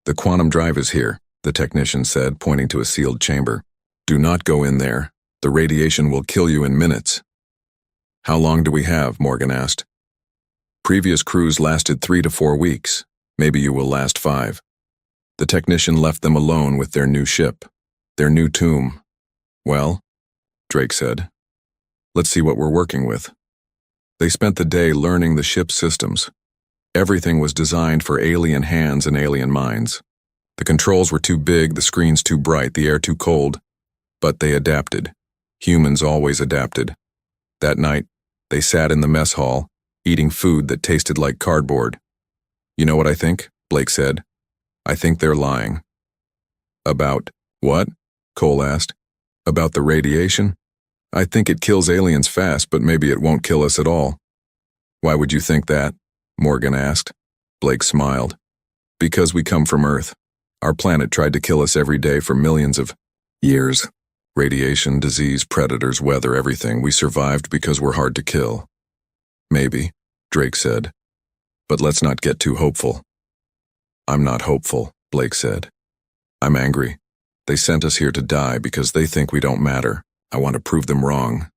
The quantum drive is here, the technician said, pointing to a sealed chamber. Do not go in there. The radiation will kill you in minutes. How long do we have? Morgan asked. Previous crews lasted 3 to 4 weeks. Maybe you will last 5. The technician left them alone with their new ship, their new tomb. Well, Drake said, let's see what we're working with. They spent the day learning the ship's systems. Everything was designed for alien hands and alien minds. The controls were too big, the screens too bright, the air too cold. But they adapted. Humans always adapted. That night, they sat in the mess hall, eating food that tasted like cardboard. You know what I think? Blake said. I think they're lying. About what? Cole asked. About the radiation? I think it kills aliens fast, but maybe it won't kill us at all. Why would you think that? Morgan asked. Blake smiled. Because we come from Earth. Our planet tried to kill us every day for millions of years. Radiation, disease, predators, weather, everything. We survived because we're hard to kill. Maybe, Drake said. But let's not get too hopeful. I'm not hopeful, Blake said. I'm angry. They sent us here to die because they think we don't matter. I want to prove them wrong.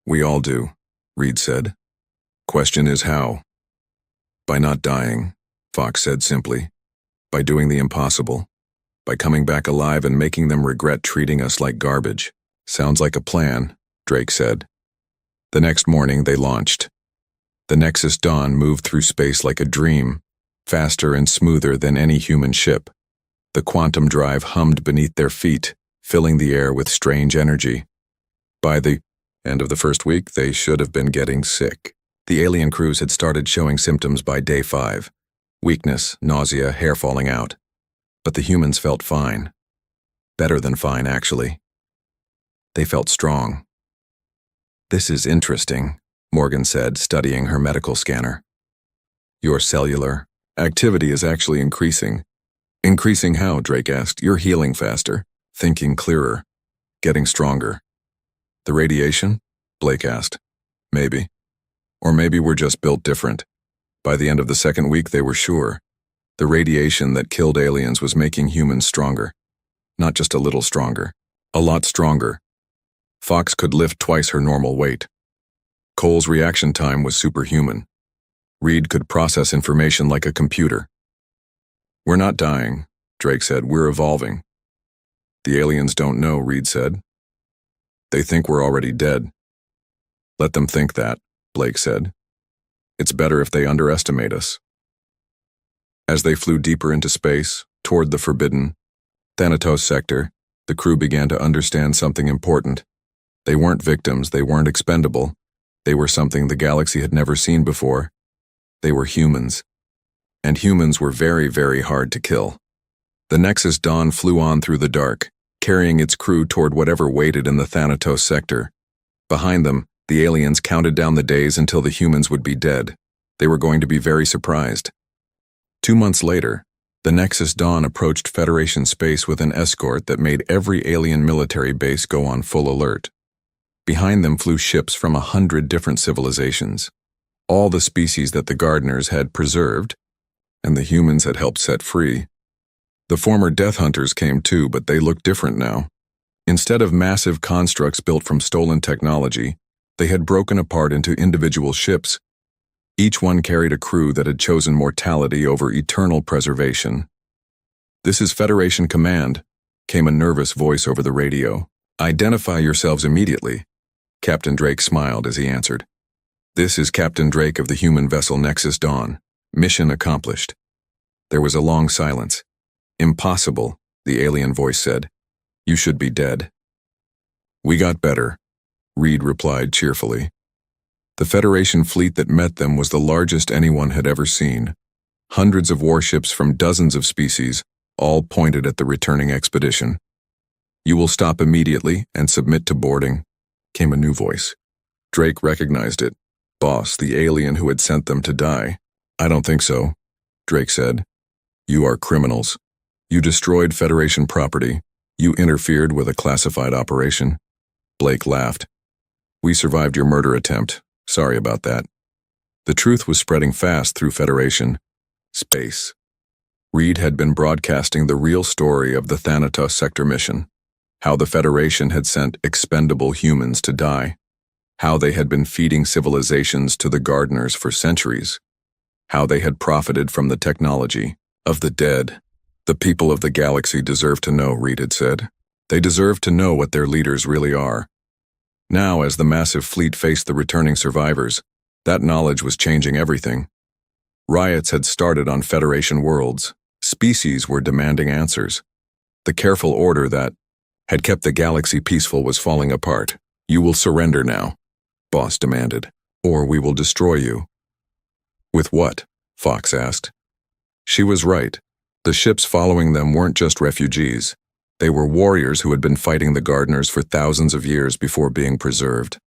We all do, Reed said. Question is how? By not dying, Fox said simply. By doing the impossible. By coming back alive and making them regret treating us like garbage. Sounds like a plan, Drake said. The next morning they launched. The Nexus Dawn moved through space like a dream, faster and smoother than any human ship. The quantum drive hummed beneath their feet, filling the air with strange energy. By the end of the first week, they should have been getting sick. The alien crews had started showing symptoms by day 5. Weakness, nausea, hair falling out. But the humans felt fine. Better than fine, actually. They felt strong. This is interesting, Morgan said, studying her medical scanner. Your cellular activity is actually increasing. Increasing how? Drake asked. You're healing faster, thinking clearer, getting stronger. The radiation? Blake asked. Maybe. Or maybe we're just built different. By the end of the second week, they were sure. The radiation that killed aliens was making humans stronger. Not just a little stronger. A lot stronger. Fox could lift twice her normal weight. Cole's reaction time was superhuman. Reed could process information like a computer. We're not dying, Drake said. We're evolving. The aliens don't know, Reed said. They think we're already dead. Let them think that, Blake said. It's better if they underestimate us. As they flew deeper into space, toward the forbidden Thanatos sector, the crew began to understand something important. They weren't victims, they weren't expendable. They were something the galaxy had never seen before. They were humans. And humans were very, very hard to kill. The Nexus Dawn flew on through the dark, carrying its crew toward whatever waited in the Thanatos sector. Behind them, the aliens counted down the days until the humans would be dead. They were going to be very surprised. 2 months later, the Nexus Dawn approached Federation space with an escort that made every alien military base go on full alert. Behind them flew ships from 100 different civilizations, all the species that the Gardeners had preserved and the humans had helped set free. The former Death Hunters came too, but they looked different now. Instead of massive constructs built from stolen technology, they had broken apart into individual ships. Each one carried a crew that had chosen mortality over eternal preservation. This is Federation Command, came a nervous voice over the radio. Identify yourselves immediately. Captain Drake smiled as he answered. This is Captain Drake of the human vessel Nexus Dawn. Mission accomplished. There was a long silence. Impossible, the alien voice said. You should be dead. We got better, Reed replied cheerfully. The Federation fleet that met them was the largest anyone had ever seen. Hundreds of warships from dozens of species, all pointed at the returning expedition. You will stop immediately and submit to boarding, came a new voice. Drake recognized it. Boss, the alien who had sent them to die. I don't think so, Drake said. You are criminals. You destroyed Federation property. You interfered with a classified operation. Blake laughed. We survived your murder attempt. Sorry about that. The truth was spreading fast through Federation space. Reed had been broadcasting the real story of the Thanatos sector mission. How the Federation had sent expendable humans to die. How they had been feeding civilizations to the Gardeners for centuries. How they had profited from the technology of the dead. The people of the galaxy deserve to know, Reed had said. They deserve to know what their leaders really are. Now, as the massive fleet faced the returning survivors, that knowledge was changing everything. Riots had started on Federation worlds. Species were demanding answers. The careful order that had kept the galaxy peaceful was falling apart. You will surrender now, Boss demanded, or we will destroy you. With what? Fox asked. She was right. The ships following them weren't just refugees. They were warriors who had been fighting the Gardeners for thousands of years before being preserved.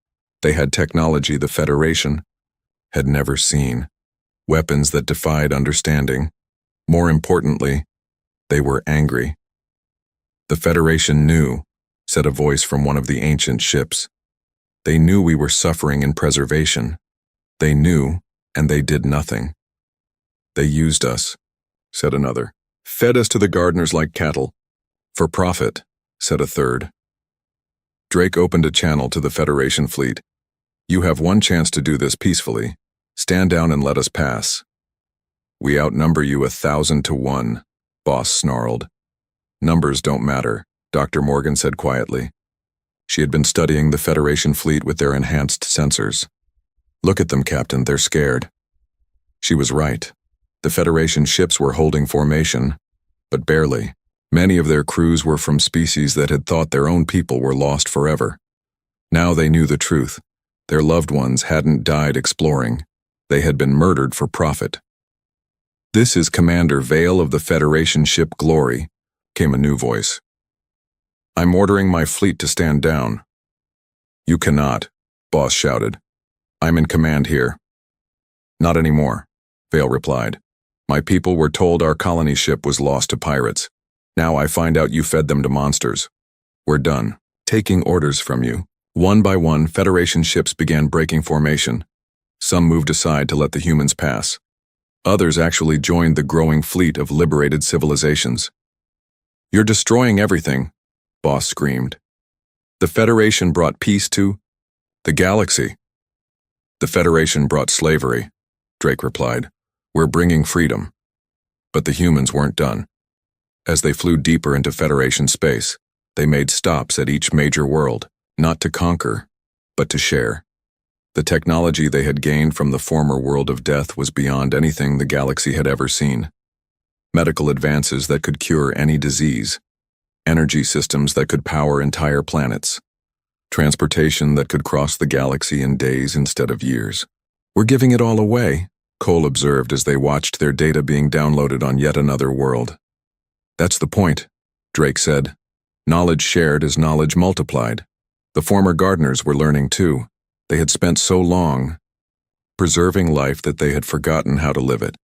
They had technology the Federation had never seen. Weapons that defied understanding. More importantly, they were angry. The Federation knew, said a voice from one of the ancient ships. They knew we were suffering in preservation. They knew, and they did nothing. They used us, said another. Fed us to the Gardeners like cattle. For profit, said a third. Drake opened a channel to the Federation fleet. You have one chance to do this peacefully. Stand down and let us pass. We outnumber you 1,000 to 1, Boss snarled. Numbers don't matter, Dr. Morgan said quietly. She had been studying the Federation fleet with their enhanced sensors. Look at them, Captain, they're scared. She was right. The Federation ships were holding formation, but barely. Many of their crews were from species that had thought their own people were lost forever. Now they knew the truth. Their loved ones hadn't died exploring. They had been murdered for profit. This is Commander Vale of the Federation ship Glory, came a new voice. I'm ordering my fleet to stand down. You cannot, Boss shouted. I'm in command here. Not anymore, Vale replied. My people were told our colony ship was lost to pirates. Now I find out you fed them to monsters. We're done. Taking orders from you. One by one, Federation ships began breaking formation. Some moved aside to let the humans pass. Others actually joined the growing fleet of liberated civilizations. You're destroying everything, Boss screamed. The Federation brought peace to the galaxy. The Federation brought slavery, Drake replied. We're bringing freedom. But the humans weren't done. As they flew deeper into Federation space, they made stops at each major world, not to conquer, but to share. The technology they had gained from the former world of death was beyond anything the galaxy had ever seen. Medical advances that could cure any disease, energy systems that could power entire planets, transportation that could cross the galaxy in days instead of years. We're giving it all away, Cole observed as they watched their data being downloaded on yet another world. That's the point, Drake said. Knowledge shared is knowledge multiplied. The former gardeners were learning too. They had spent so long preserving life that they had forgotten how to live it.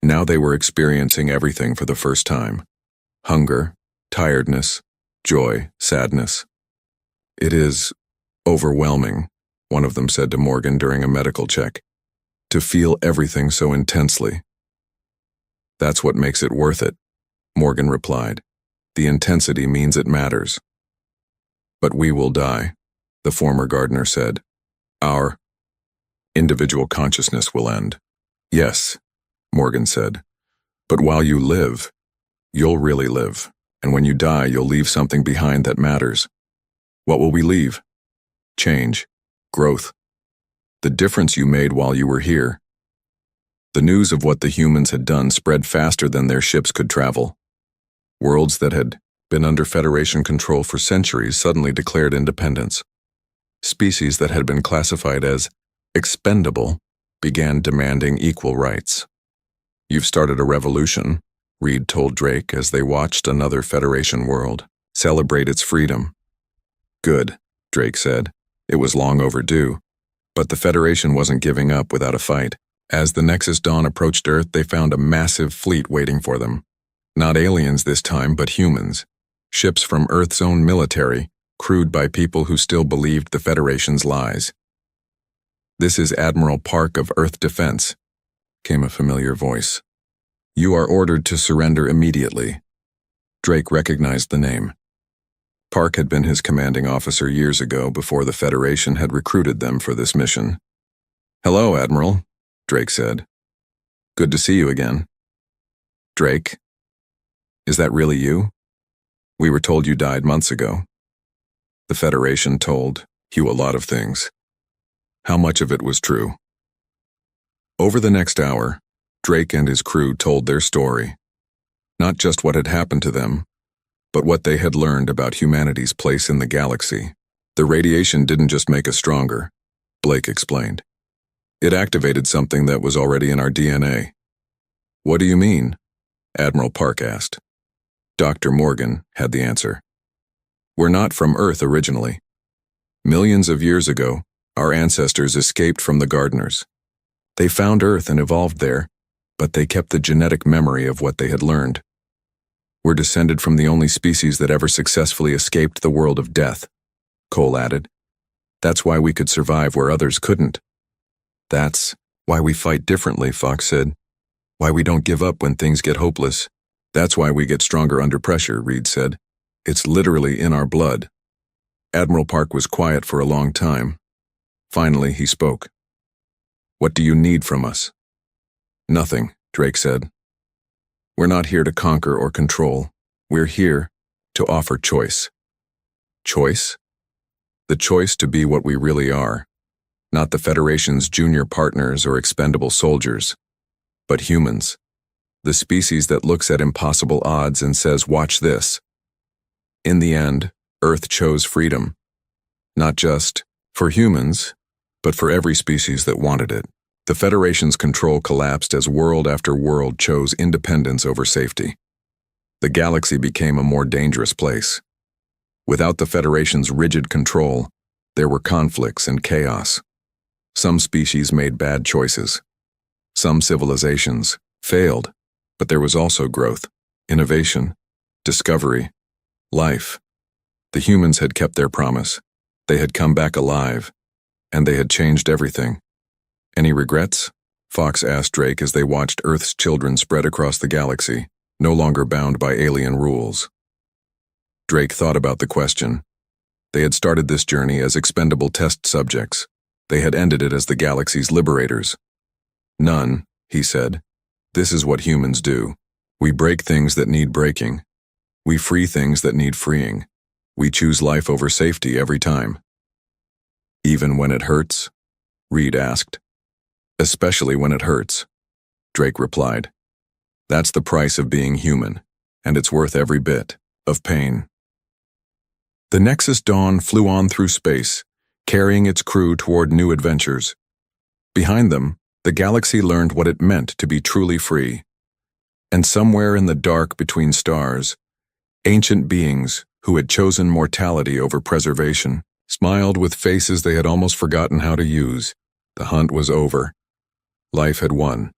Now they were experiencing everything for the first time. Hunger, tiredness, joy, sadness. It is overwhelming, one of them said to Morgan during a medical check, to feel everything so intensely. That's what makes it worth it, Morgan replied. The intensity means it matters. But we will die, the former gardener said. Our individual consciousness will end. Yes, Morgan said. But while you live, you'll really live. And when you die, you'll leave something behind that matters. What will we leave? Change, growth. The difference you made while you were here. The news of what the humans had done spread faster than their ships could travel. Worlds that had been under Federation control for centuries suddenly declared independence. Species that had been classified as expendable began demanding equal rights. You've started a revolution, Reed told Drake as they watched another Federation world celebrate its freedom. Good, Drake said. It was long overdue. But the Federation wasn't giving up without a fight. As the Nexus Dawn approached Earth, they found a massive fleet waiting for them. Not aliens this time, but humans. Ships from Earth's own military, crewed by people who still believed the Federation's lies. This is Admiral Park of Earth Defense, came a familiar voice. You are ordered to surrender immediately. Drake recognized the name. Park had been his commanding officer years ago before the Federation had recruited them for this mission. Hello, Admiral, Drake said. Good to see you again. Drake. Is that really you? We were told you died months ago. The Federation told you a lot of things. How much of it was true? Over the next hour, Drake and his crew told their story. Not just what had happened to them, but what they had learned about humanity's place in the galaxy. The radiation didn't just make us stronger, Blake explained. It activated something that was already in our DNA. What do you mean? Admiral Park asked. Dr. Morgan had the answer. We're not from Earth originally. Millions of years ago, our ancestors escaped from the gardeners. They found Earth and evolved there, but they kept the genetic memory of what they had learned. We're descended from the only species that ever successfully escaped the world of death, Cole added. That's why we could survive where others couldn't. That's why we fight differently, Fox said. Why we don't give up when things get hopeless. That's why we get stronger under pressure, Reed said. It's literally in our blood. Admiral Park was quiet for a long time. Finally, he spoke. What do you need from us? Nothing, Drake said. We're not here to conquer or control. We're here to offer choice. Choice? The choice to be what we really are. Not the Federation's junior partners or expendable soldiers, but humans. The species that looks at impossible odds and says, watch this. In the end, Earth chose freedom. Not just for humans, but for every species that wanted it. The Federation's control collapsed as world after world chose independence over safety. The galaxy became a more dangerous place. Without the Federation's rigid control, there were conflicts and chaos. Some species made bad choices. Some civilizations failed, but there was also growth, innovation, discovery, life. The humans had kept their promise. They had come back alive, and they had changed everything. Any regrets? Fox asked Drake as they watched Earth's children spread across the galaxy, no longer bound by alien rules. Drake thought about the question. They had started this journey as expendable test subjects. They had ended it as the galaxy's liberators. None, he said. This is what humans do. We break things that need breaking. We free things that need freeing. We choose life over safety every time. Even when it hurts? Reed asked. Especially when it hurts, Drake replied. That's the price of being human, and it's worth every bit of pain. The Nexus Dawn flew on through space, carrying its crew toward new adventures. Behind them, the galaxy learned what it meant to be truly free. And somewhere in the dark between stars, ancient beings who had chosen mortality over preservation smiled with faces they had almost forgotten how to use. The hunt was over. Life had won.